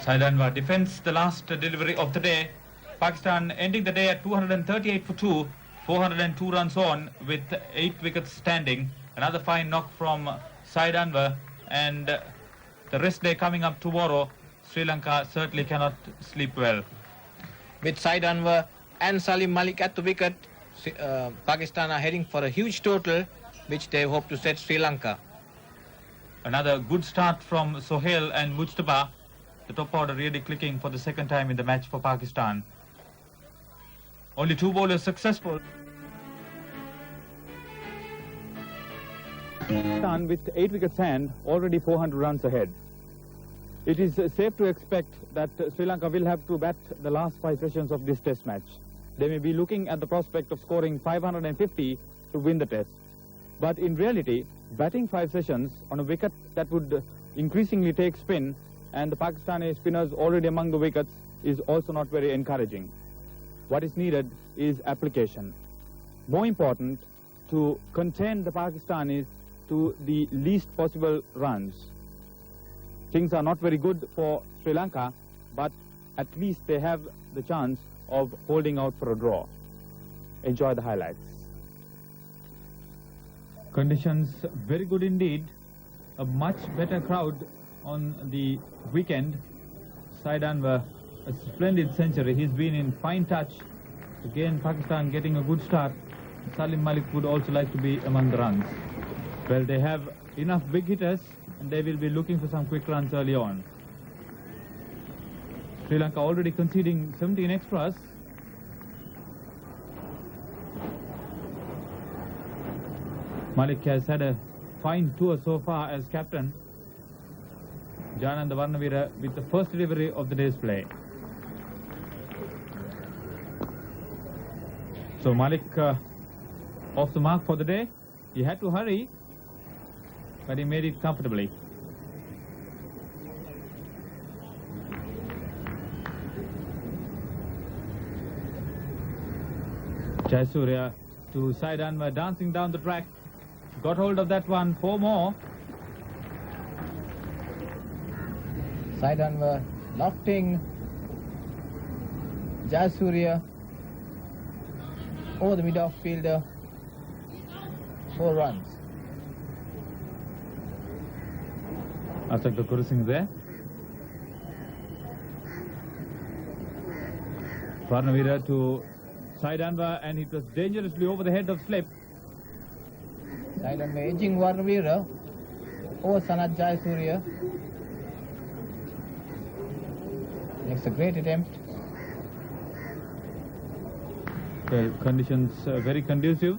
Saeed Anwar defends the last delivery of the day. Pakistan ending the day at 238 for 2, 402 runs on with 8 wickets standing. Another fine knock from Saeed Anwar, and the rest day coming up tomorrow. Sri Lanka certainly cannot sleep well. With Saeed Anwar and Salim Malik at the wicket, Pakistan are heading for a huge total, which they hope to set Sri Lanka. Another good start from Sohail and Mushtaq. The top order really clicking for the second time in the match for Pakistan. Only 2 bowlers successful. Pakistan with 8 wickets hand, already 400 runs ahead. It is safe to expect that Sri Lanka will have to bat the last 5 sessions of this test match. They may be looking at the prospect of scoring 550 to win the test. But in reality, batting 5 sessions on a wicket that would increasingly take spin, and the Pakistani spinners already among the wickets, is also not very encouraging. What is needed is application. More important, to contain the Pakistanis to the least possible runs. Things are not very good for Sri Lanka, but at least they have the chance of holding out for a draw. Enjoy the highlights. Conditions very good indeed. A much better crowd on the weekend. Saeed Anwar a splendid century. He's been in fine touch. Again, Pakistan getting a good start. Salim Malik would also like to be among the runs. Well, they have enough big hitters and they will be looking for some quick runs early on. Sri Lanka already conceding 17 extras. Malik has had a fine tour so far as captain. Jananda Varnavira with the first delivery of the day's play. So Malik off the mark for the day. He had to hurry, but he made it comfortably. Jayasuriya to Saeed Anwar dancing down the track. Got hold of that one. 4 more. Saeed Anwar lofting Jayasuriya over the mid-off fielder. 4 runs. Ashok Guru Singh there. Varnavira to Saeed Anwar, and it was dangerously over the head of slip. Saeed Anwar edging Varnavira over Sanat Jayasuriya. Makes a great attempt. Well, conditions very conducive.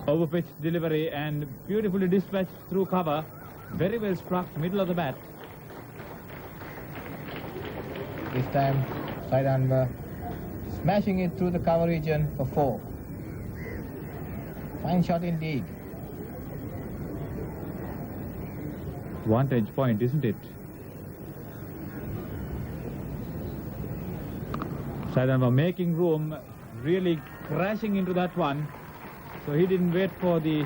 Overpitched delivery and beautifully dispatched through cover. Very well struck, middle of the bat. This time, Saeed Anwar smashing it through the cover region for 4. Fine shot indeed. Vantage point, isn't it? Saeed Anwar making room, really crashing into that one. So he didn't wait for the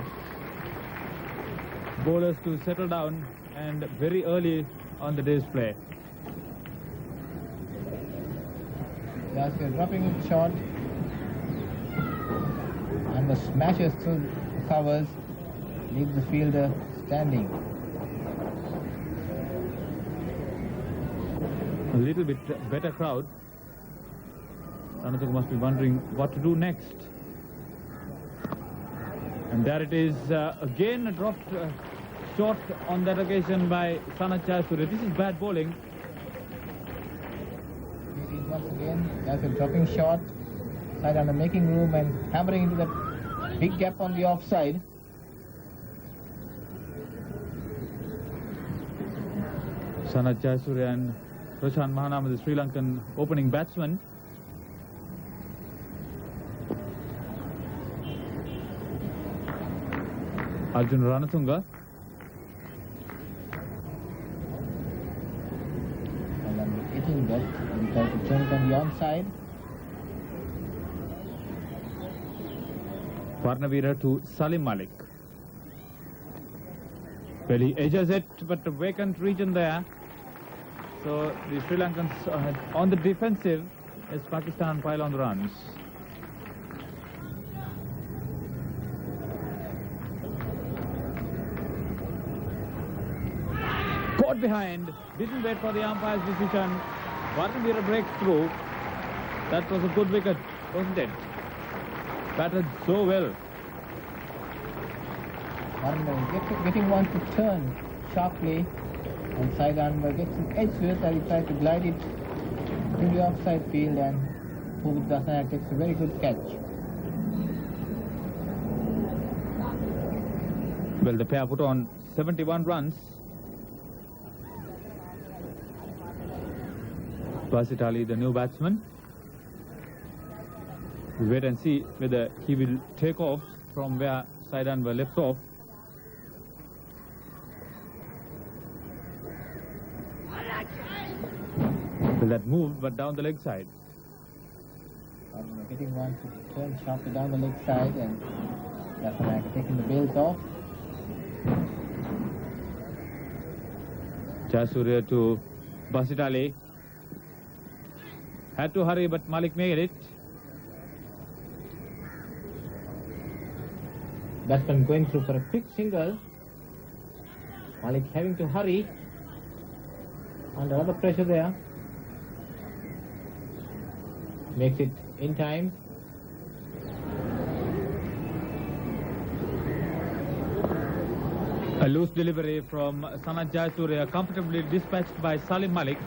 bowlers to settle down, and very early on the day's play. Jayasuriya dropping it short. And the smashes through the covers leave the fielder standing. A little bit better crowd. Ranathaku must be wondering what to do next. And there it is, again dropped short on that occasion by Sanat Jayasuriya. This is bad bowling. It is once again Jayasuriya dropping short. Saeed Anwar making room and hammering into that big gap on the offside. Sanat Jayasuriya and Prashant Mahanama, the Sri Lankan opening batsman. Arjun Ranatunga. And then hitting that and try to turn it on the onside. Varnavira to Salim Malik. Well, he edges it, but a vacant region there. So the Sri Lankans on the defensive as Pakistan pile on the runs. Caught behind, didn't wait for the umpire's decision. Varnavira breaks through. That was a good wicket, wasn't it? Batted so well. Varnavira getting one to turn sharply, and Saeed Anwar gets an edge to it, and he tries to glide it to the offside field, and Pulip Dasana takes a very good catch. Well, the pair put on 71 runs. Basit Ali, the new batsman. We'll wait and see whether he will take off from where Saeed Anwar left off. Well, that moved, but down the leg side. Getting one to turn sharply down the leg side, and Dasana taking the bails off. Jayasuriya to Basit Ali. Had to hurry, but Malik made it. Batsman going through for a quick single. Malik having to hurry. Under a lot of pressure there. Makes it in time. A loose delivery from Sanat Jayasuriya, comfortably dispatched by Salim Malik.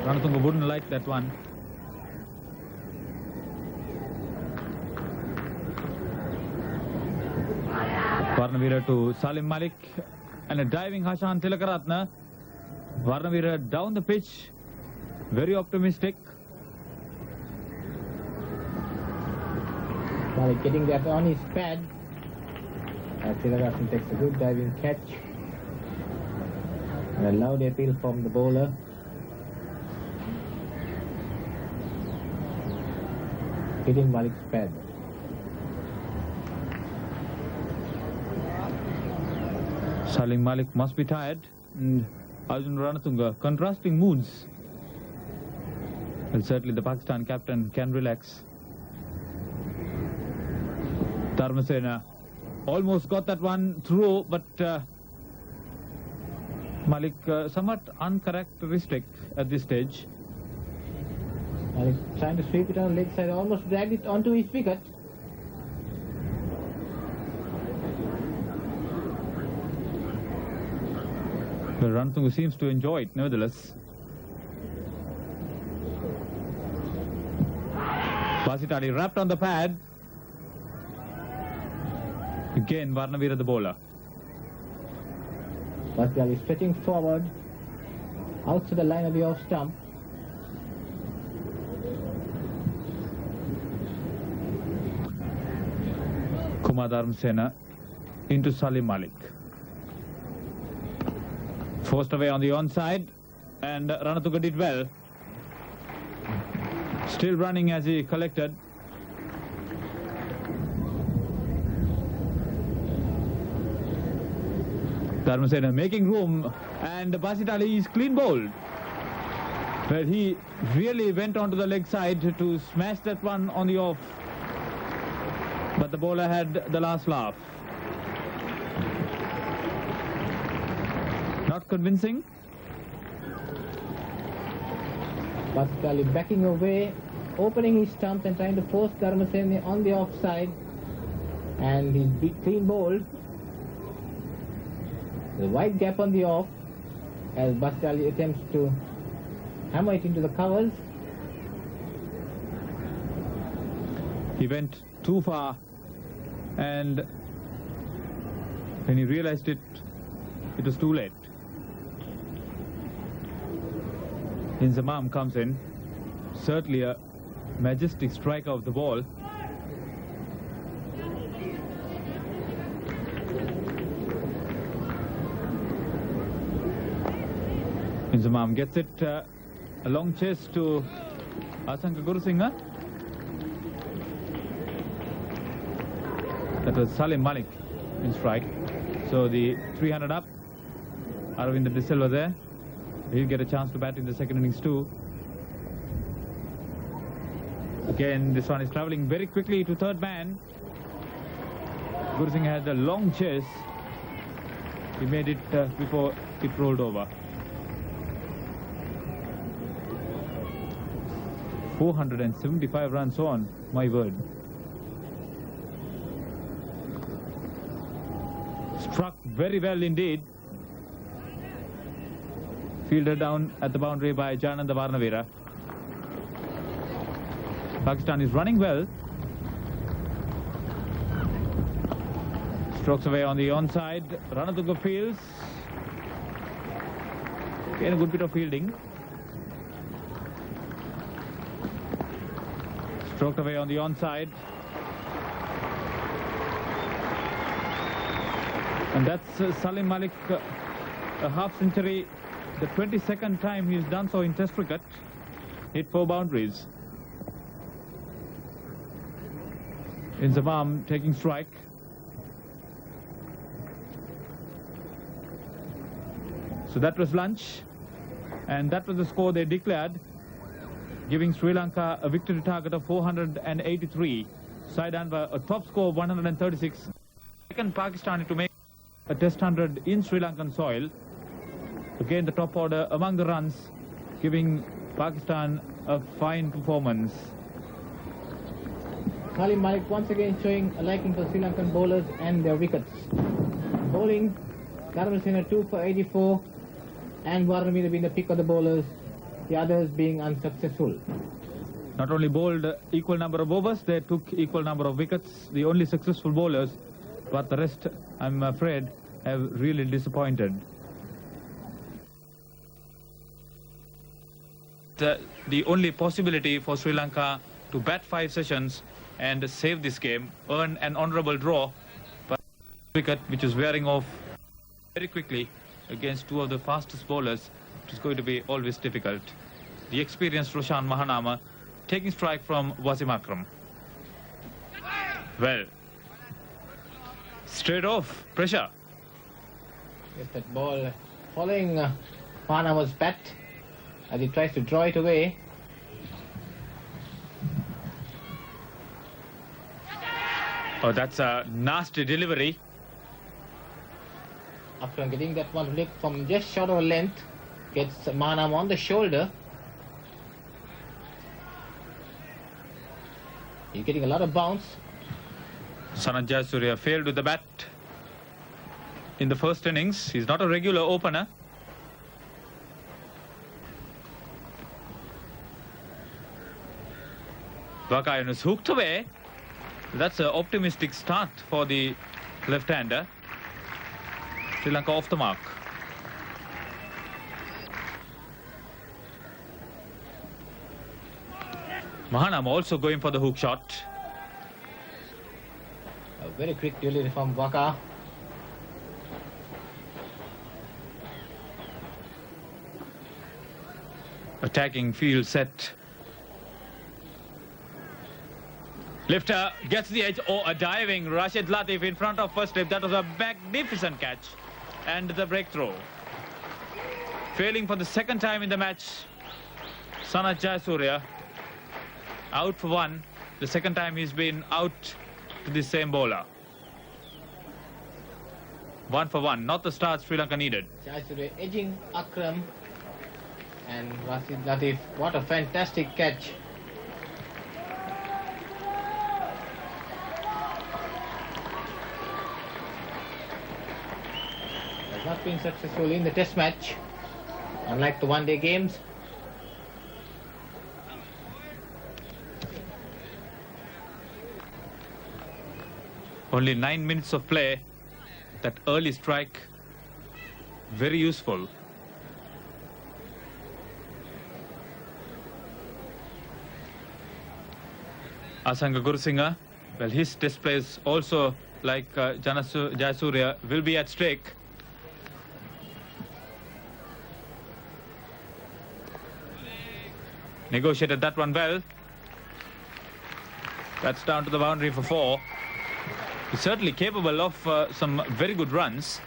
Ranatunga wouldn't like that one. Varnavira to Salim Malik and a diving Hashan Tilakaratna. Varnavira down the pitch, very optimistic. Malik getting that on his pad. Tilakaratna takes a good diving catch. And a loud appeal from the bowler. Hitting Malik's pad. Salim Malik must be tired. And Arjun Ranatunga, contrasting moods. Well, certainly the Pakistan captain can relax. Dharmasena almost got that one through, but Malik somewhat uncharacteristic at this stage. Malik trying to sweep it on the leg side, almost dragged it onto his wicket. Well, Ranatunga seems to enjoy it, nevertheless. Basitali wrapped on the pad. Again, Varnavira the bowler. Basitali stretching forward, out to the line of the off stump. Kumar Dharmasena into Salim Malik. Forced away on the onside, and Ranatunga did well. Still running as he collected. Dharmasena making room, and Basitali is clean bowled. Well, he really went onto the leg side to smash that one on the off. But the bowler had the last laugh. Not convincing. Basitali backing away, opening his stumps and trying to force Dharmasena on the offside. And he's clean bowled. The wide gap on the off as Basitali attempts to hammer it into the covers. He went too far, and when he realized it, it was too late. Inzamam comes in, certainly a majestic striker of the ball. Inzamam gets it, a long chase to Asanka Gurusingha. That was Salim Malik in strike. So the 300 up. Aravinda Silva there. He'll get a chance to bat in the second innings too. Again, this one is travelling very quickly to third man. Gurusingha had a long chase. He made it before it rolled over. 475 runs on, my word. Struck very well indeed. Fielded down at the boundary by Jananda Varnavira. Pakistan is running well. Strokes away on the onside. Ranatunga fields. Again, a good bit of fielding. Stroked away on the onside. And that's Salim Malik, a half century, the 22nd time he's done so in Test cricket. Hit 4 boundaries. Inzamam taking strike. So that was lunch, and that was the score they declared, giving Sri Lanka a victory target of 483. Saeed Anwar a top score of 136. Second Pakistani to make a Test 100 in Sri Lankan soil. Again, the top order among the runs, giving Pakistan a fine performance. Salim Malik once again showing a liking for Sri Lankan bowlers and their wickets. Bowling, Dharmasena 2 for 84, and Aravinda being the pick of the bowlers, the others being unsuccessful. Not only bowled equal number of overs, they took equal number of wickets. The only successful bowlers, but the rest, I'm afraid, have really disappointed. The only possibility for Sri Lanka to bat 5 sessions and save this game, earn an honourable draw, but wicket which is wearing off very quickly against 2 of the fastest bowlers, it is going to be always difficult. The experienced Roshan Mahanama taking strike from Wasim Akram. Well, straight off, pressure. Yes, that ball following Mahanama's bat as he tries to draw it away. Oh, that's a nasty delivery. Akram getting that one lick from just short of a length, gets Mahanama on the shoulder. He's getting a lot of bounce. Sanat Jayasuriya failed with the bat in the first innings. He's not a regular opener. Bakayan is hooked away. That's an optimistic start for the left-hander. Sri Lanka off the mark. Mahanama also going for the hook shot. A very quick delivery from Waka. Attacking field set. Lifter gets the edge. Oh, a diving Rashid Latif in front of first slip. That was a magnificent catch. And the breakthrough. Failing for the second time in the match. Sanat Jayasuriya out for 1. The second time he's been out to the same bowler. 1 for 1. Not the start Sri Lanka needed. Jayasuriya edging Akram. And Rashid Latif, what a fantastic catch. Has not been successful in the test match, unlike the one-day games. Only 9 minutes of play. That early strike, very useful. Asanga Gurusingha, well, his displays also, like Jayasuriya, will be at stake. Negotiated that one well. That's down to the boundary for 4. He's certainly capable of some very good runs.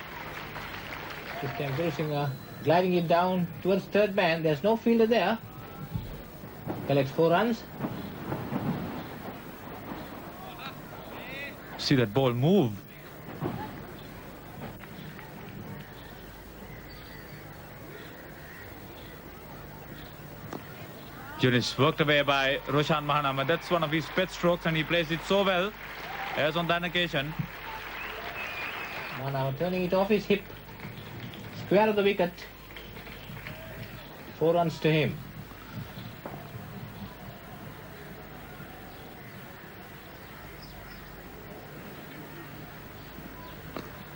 This time Gurusingha gliding it down towards third man. There's no fielder there. Collects 4 runs. See that ball move. Yunus worked away by Roshan Mahanama. That's one of his pet strokes and he plays it so well as on that occasion. Mahanama turning it off his hip. Square of the wicket. 4 runs to him.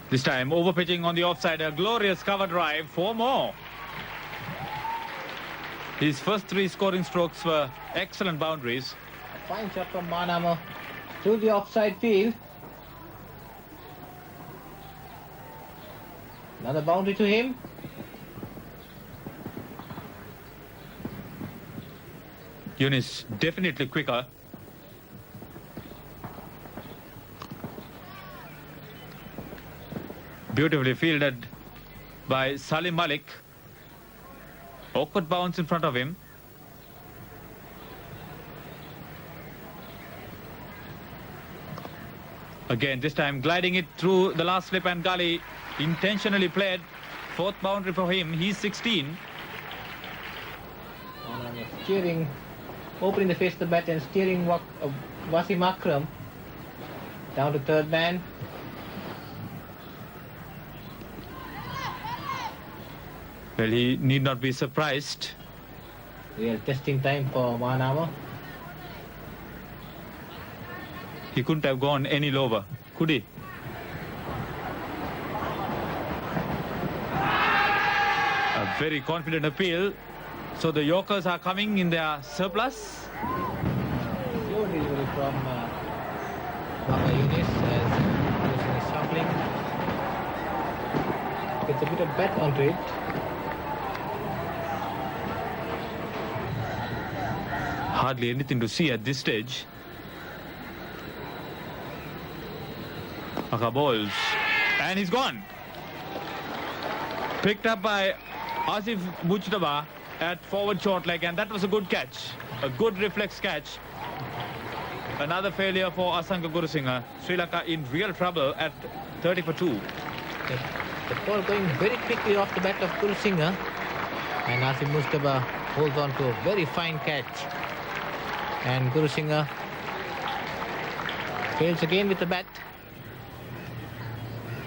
This time over pitching on the offside, a glorious cover drive, 4 more. His first 3 scoring strokes were excellent boundaries. A fine shot from Mahanama through the offside field. Another boundary to him. Yunus definitely quicker. Beautifully fielded by Salim Malik. Awkward bounce in front of him. Again, this time gliding it through the last slip and gully. Intentionally played. fourth boundary for him. He's 16. Steering, opening the face of the bat and steering Wasim Akram down to third man. Well, he need not be surprised. Real testing time for Mahanama. He couldn't have gone any lower, could he? A very confident appeal. So the Yorkers are coming in their surplus. Slow delivery from Waka Yunis as he is shuffling. Gets a bit of bat onto it. Hardly anything to see at this stage. Aka balls. And he's gone. Picked up by Asif Mushtaq at forward short leg, and that was a good catch. A good reflex catch. Another failure for Asanka Gurusinghe. Sri Lanka in real trouble at 30 for 2. The ball going very quickly off the bat of Gurusinghe. And Asif Mushtaq holds on to a very fine catch. And Gurusinghe fails again with the bat.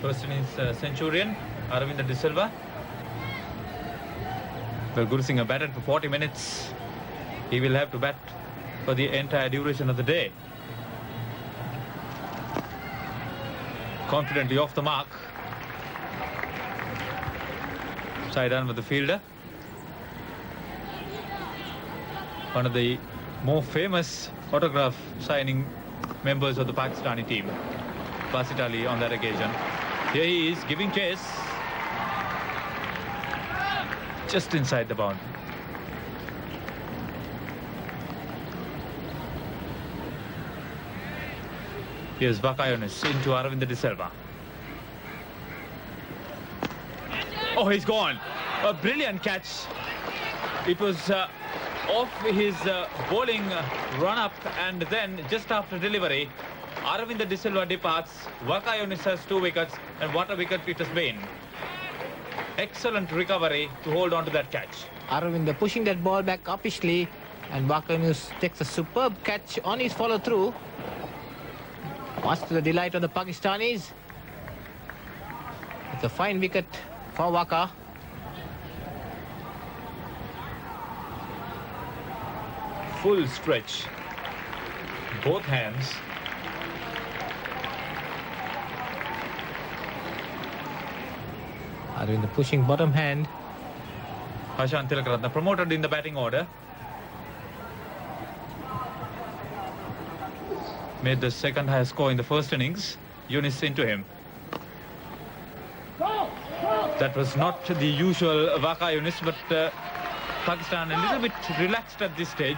First innings centurion, Aravinda de Silva. Well, Gurusinghe batted for 40 minutes. He will have to bat for the entire duration of the day. Confidently off the mark. Saeed Anwar with the fielder. One of the more famous autograph signing members of the Pakistani team. Basit Ali on that occasion. Here he is giving chase. Just inside the boundary. Here's Vakayonis into Aravinda de Silva. Oh, he's gone. A brilliant catch. It was off his bowling run-up, and then just after delivery, Aravinda de Silva departs. Vakayonis has 2 wickets, and what a wicket it has been. Excellent recovery to hold on to that catch. Aravinda pushing that ball back uppishly, and Vakayonis takes a superb catch on his follow-through. Much to the delight of the Pakistanis. It's a fine wicket for Waka. Full stretch. Both hands. Aravinda pushing bottom hand. Hashan Tilakaratne promoted in the batting order. Made the second highest score in the first innings. Yunis into him. That was not the usual Vakayonis, but Pakistan a little bit relaxed at this stage.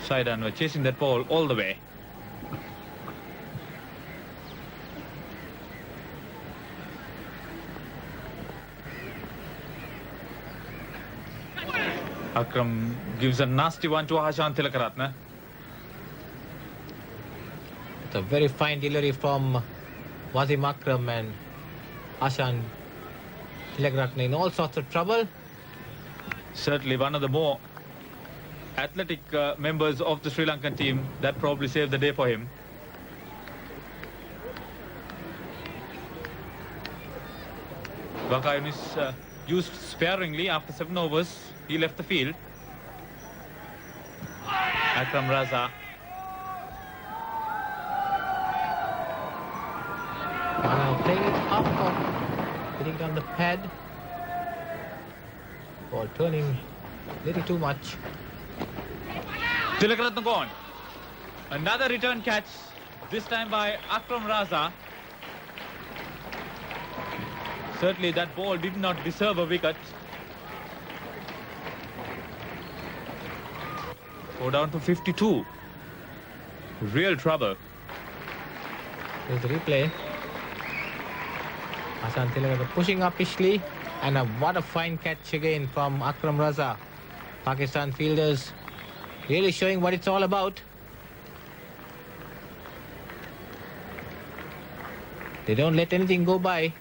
Saeed Anwar chasing that ball all the way. Akram gives a nasty one to Hashan Tilakaratne. It's a very fine delivery from Wasim Akram, and Hashan Tilakaratne in all sorts of trouble. Certainly one of the more athletic members of the Sri Lankan team. That probably saved the day for him. Vakayonis used sparingly after 7 overs. He left the field. Akram Raza. Playing it up or hitting down the pad. Ball turning a little too much. Tilakaratne gone. Another return catch, this time by Akram Raza. Certainly that ball did not deserve a wicket. Go down to 52. Real trouble. Here's the replay. Hashan Tilakaratne pushing up Ishley, and what a fine catch again from Akram Raza. Pakistan fielders really showing what it's all about. They don't let anything go by.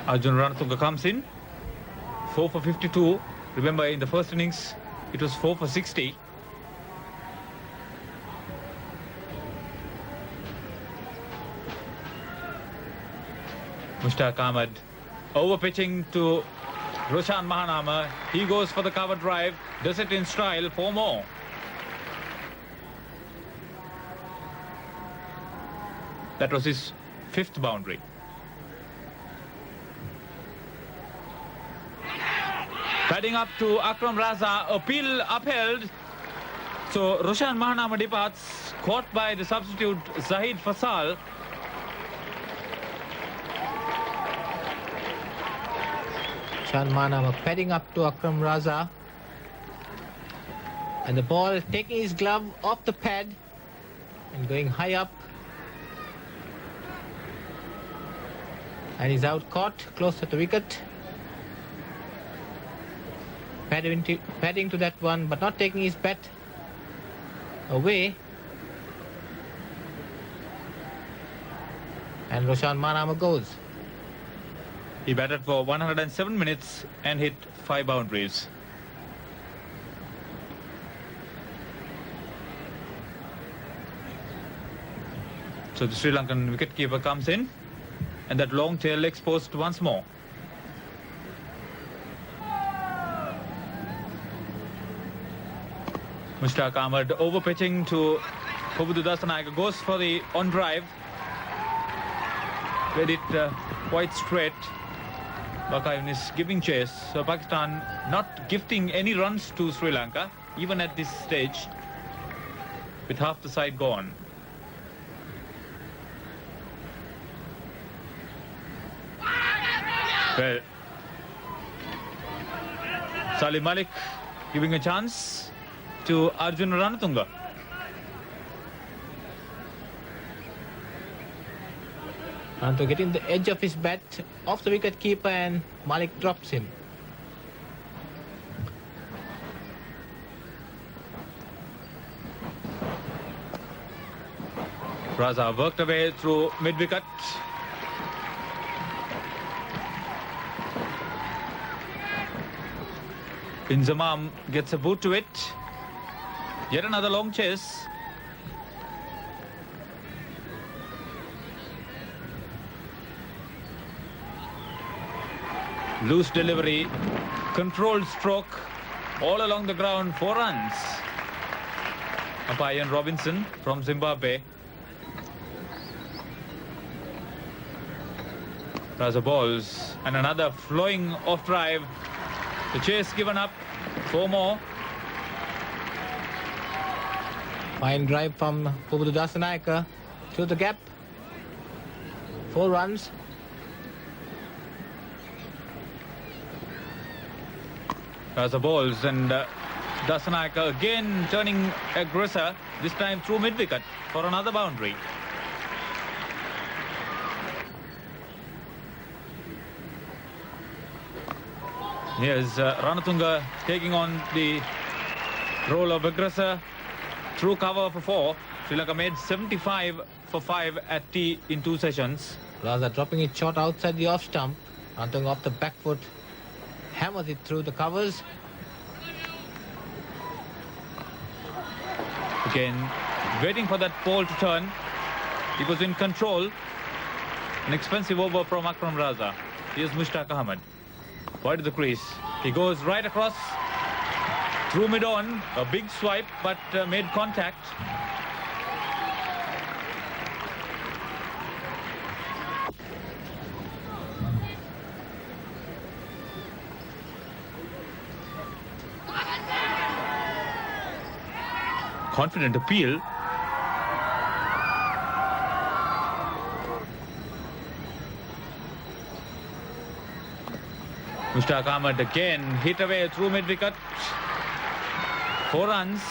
Arjun Ranatunga comes in. 4 for 52. Remember, in the first innings, it was 4 for 60. Mushtaq Ahmed over pitching to Roshan Mahanama. He goes for the cover drive. Does it in style. 4 more. That was his 5th boundary. Padding up to Akram Raza. Appeal upheld. So Roshan Mahanama departs. Caught by the substitute Zahid Fasal. Mahanama padding up to Akram Raza. And the ball taking his glove off the pad and going high up. And he's out caught close to the wicket. Padding to that one, but not taking his bat away. And Roshan Mahanama goes. He batted for 107 minutes and hit 5 boundaries. So the Sri Lankan wicketkeeper comes in, and that long tail exposed once more. Mushtaq Ahmed over pitching to Kumar Dharmasena, goes for the on drive. Played it quite straight. Bakayun is giving chase. So Pakistan not gifting any runs to Sri Lanka, even at this stage, with half the side gone. Well, Salim Malik giving a chance to Arjun Ranatunga. Ranatunga getting the edge of his bat off the wicket keeper, and Malik drops him. Raza worked away through mid-wicket. Inzamam gets a boot to it. Yet another long chase. Loose delivery, controlled stroke, all along the ground, 4 runs. Umpire Robinson from Zimbabwe. Raza balls, and another flowing off drive. The chase given up, 4 more. Fine drive from Kumar Dharmasena through the gap. 4 runs. Raza balls, and Dharmasena again turning aggressor, this time through mid-wicket for another boundary. Here's Ranatunga taking on the role of aggressor through cover for 4. Sri Lanka made 75 for 5 at tea in 2 sessions. Raza dropping it short outside the off stump. Ranatunga off the back foot, hammers it through the covers. Again, waiting for that ball to turn. He was in control. An expensive over from Akram Raza. Here's Mushtaq Ahmed. Wide of the crease. He goes right across through mid-on. A big swipe, but made contact. Confident appeal. Mushtaq Ahmed again hit away through mid-wicket. 4 runs.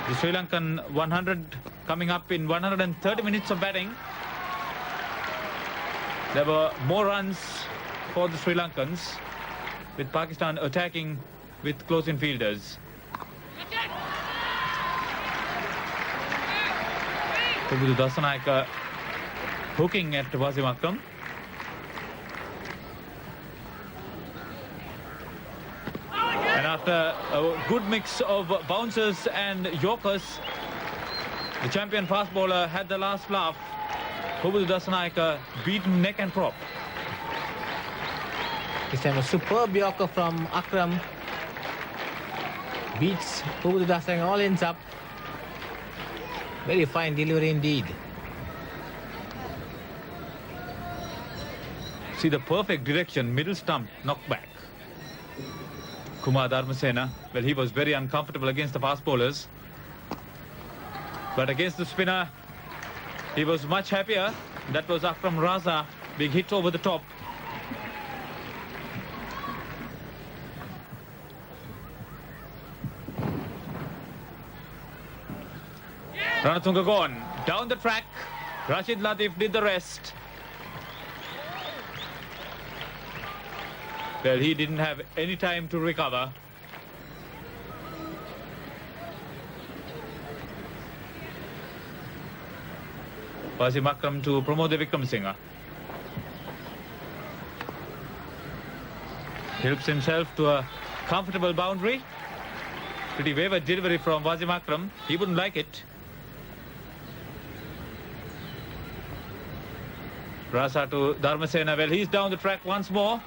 The Sri Lankan 100 coming up in 130 minutes of batting. There were more runs for the Sri Lankans. with Pakistan attacking with close-in fielders. Kumar Dharmasena hooking at Wasim Akram. And after a good mix of bouncers and yorkers, the champion fast bowler had the last laugh. Kumar Dharmasena beaten neck and crop. This time a superb yorker from Akram. Beats Kumar Dharmasena, all ends up. Very fine delivery indeed. See the perfect direction, middle stump, knocked back. Kumar Dharmasena, well, he was very uncomfortable against the fast bowlers. But against the spinner, he was much happier. That was Akram Raza, big hit over the top. Ranatunga gone. Down the track. Rashid Latif did the rest. Well, he didn't have any time to recover. Wasim Akram to Pramod Wickramasinghe. Helps himself to a comfortable boundary. Pretty wayward delivery from Wasim Akram. He wouldn't like it. Raza to Dharmasena. Well, he's down the track once more.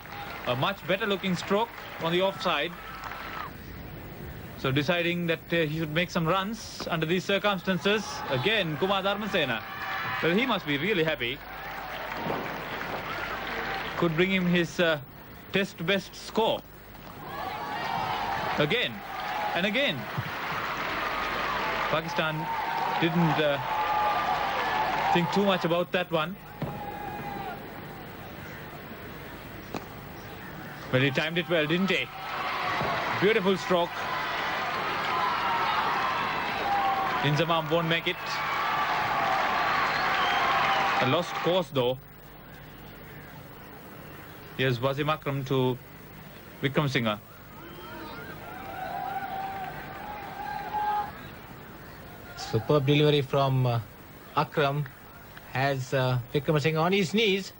A much better looking stroke on the offside. So deciding that he should make some runs under these circumstances. Again, Kumar Dharmasena. Well, he must be really happy. Could bring him his test best score. Again and again. Pakistan didn't think too much about that one. Well, he timed it well, didn't he? Beautiful stroke. Inzamam won't make it. A lost course, though. Here's Wasim Akram to Wickramasinghe. Superb delivery from Akram. Has Wickramasinghe on his knees.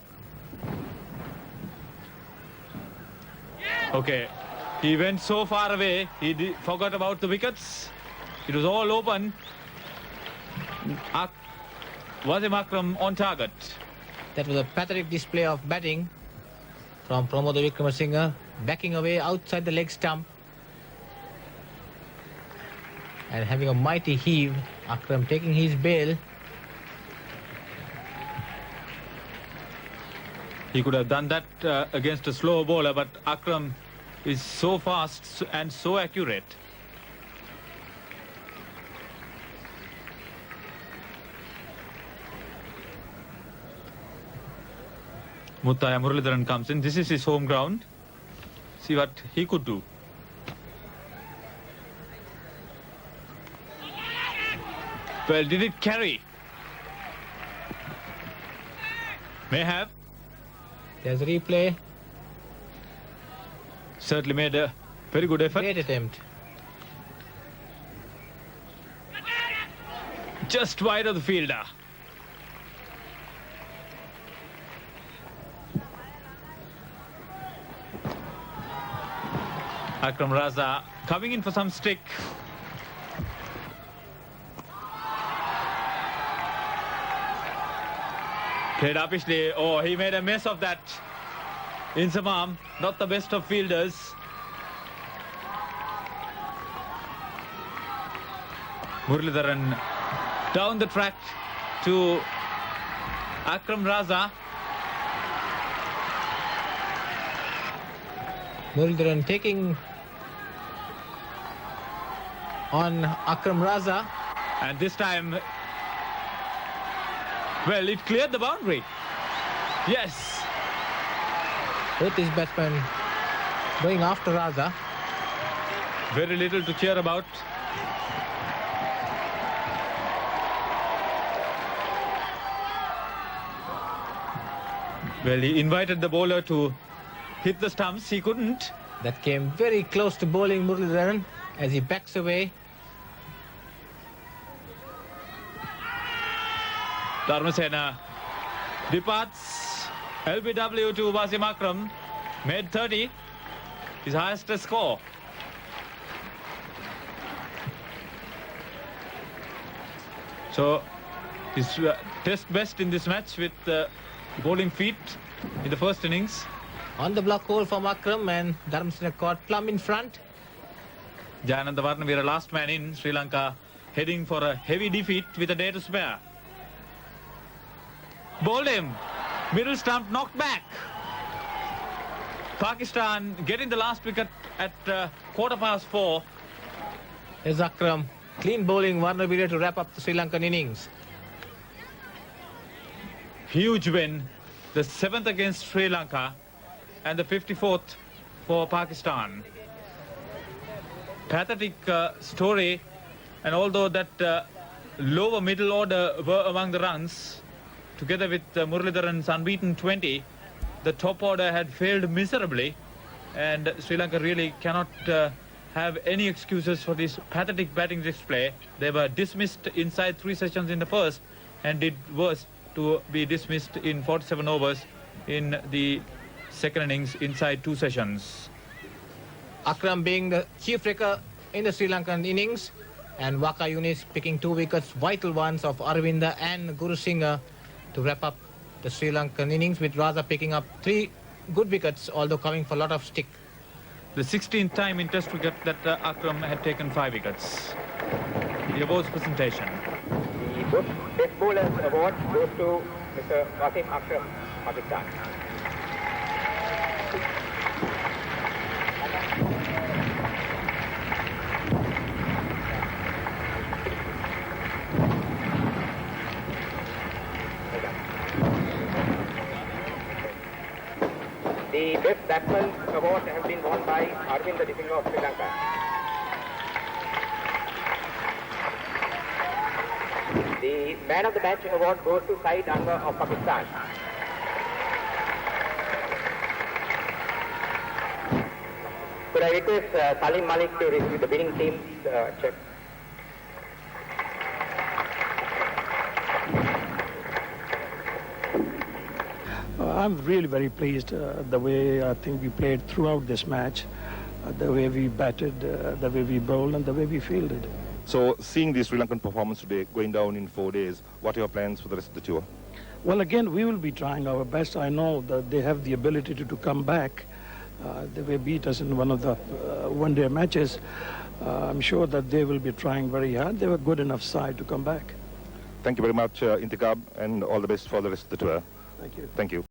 Okay, he went so far away, he forgot about the wickets. It was all open. Wasim Akram on target. That was a pathetic display of batting from Pramod Wickramasinghe, backing away outside the leg stump and having a mighty heave. Akram taking his bail. He could have done that against a slow bowler, but Akram is so fast and so accurate. Muttaya Muralidharan comes in. This is his home ground. See what he could do. Well, did it carry? May have. There's a replay. Certainly made a very good effort. Great attempt. Just wide of the fielder. Akram Raza coming in for some stick. Played uppishly. Oh, he made a mess of that. Inzamam, not the best of fielders. Muralidharan down the track to Akram Raza. Muralidharan taking on Akram Raza. And this time, well, it cleared the boundary. Yes. Both these batsmen going after Raza. Very little to cheer about. Well, he invited the bowler to hit the stumps. He couldn't. That came very close to bowling Muralidharan as he backs away. Dharmasena departs. LBW to Wasim Akram. Made 30. His highest score. So, his test best in this match with bowling feet in the first innings. On the block hole from Akram, and Dharmasena caught plumb in front. Jayananda Varnavira, last man in. Sri Lanka heading for a heavy defeat with a day to spare. Bowled him. Middle stump knocked back. Pakistan getting the last wicket at 4:15. Here's Akram. Clean bowling Varnavira to wrap up the Sri Lankan innings. Huge win. The 7th against Sri Lanka and the 54th for Pakistan. Pathetic story, and although that lower middle order were among the runs, together with Muralidharan's unbeaten 20, the top order had failed miserably, and Sri Lanka really cannot have any excuses for this pathetic batting display. They were dismissed inside 3 sessions in the first and did worse to be dismissed in 47 overs in the second innings inside 2 sessions. Akram being the chief wrecker in the Sri Lankan innings, and Waka Yunis picking 2 wickets, vital ones of Aravinda and Guru Singha to wrap up the Sri Lankan innings, with Raza picking up 3 good wickets, although coming for a lot of stick. The 16th time in Test cricket that Akram had taken 5 wickets. The awards presentation. The Good Best Bowlers Award goes to Mr. Wasim Akram, Pakistan. The Best Batsman Award has been won by Aravinda of Sri Lanka. The Man of the Match Award goes to Saeed Anwar of Pakistan. Could I request Salim Malik to receive the winning team's check? I'm really very pleased the way I think we played throughout this match, the way we batted, the way we bowled, and the way we fielded. So, seeing the Sri Lankan performance today, going down in 4 days, what are your plans for the rest of the tour? Well, again, we will be trying our best. I know that they have the ability to come back. They beat us in one of the one-day matches. I'm sure that they will be trying very hard. They were good enough side to come back. Thank you very much, Intikhab, and all the best for the rest of the tour. Thank you. Thank you.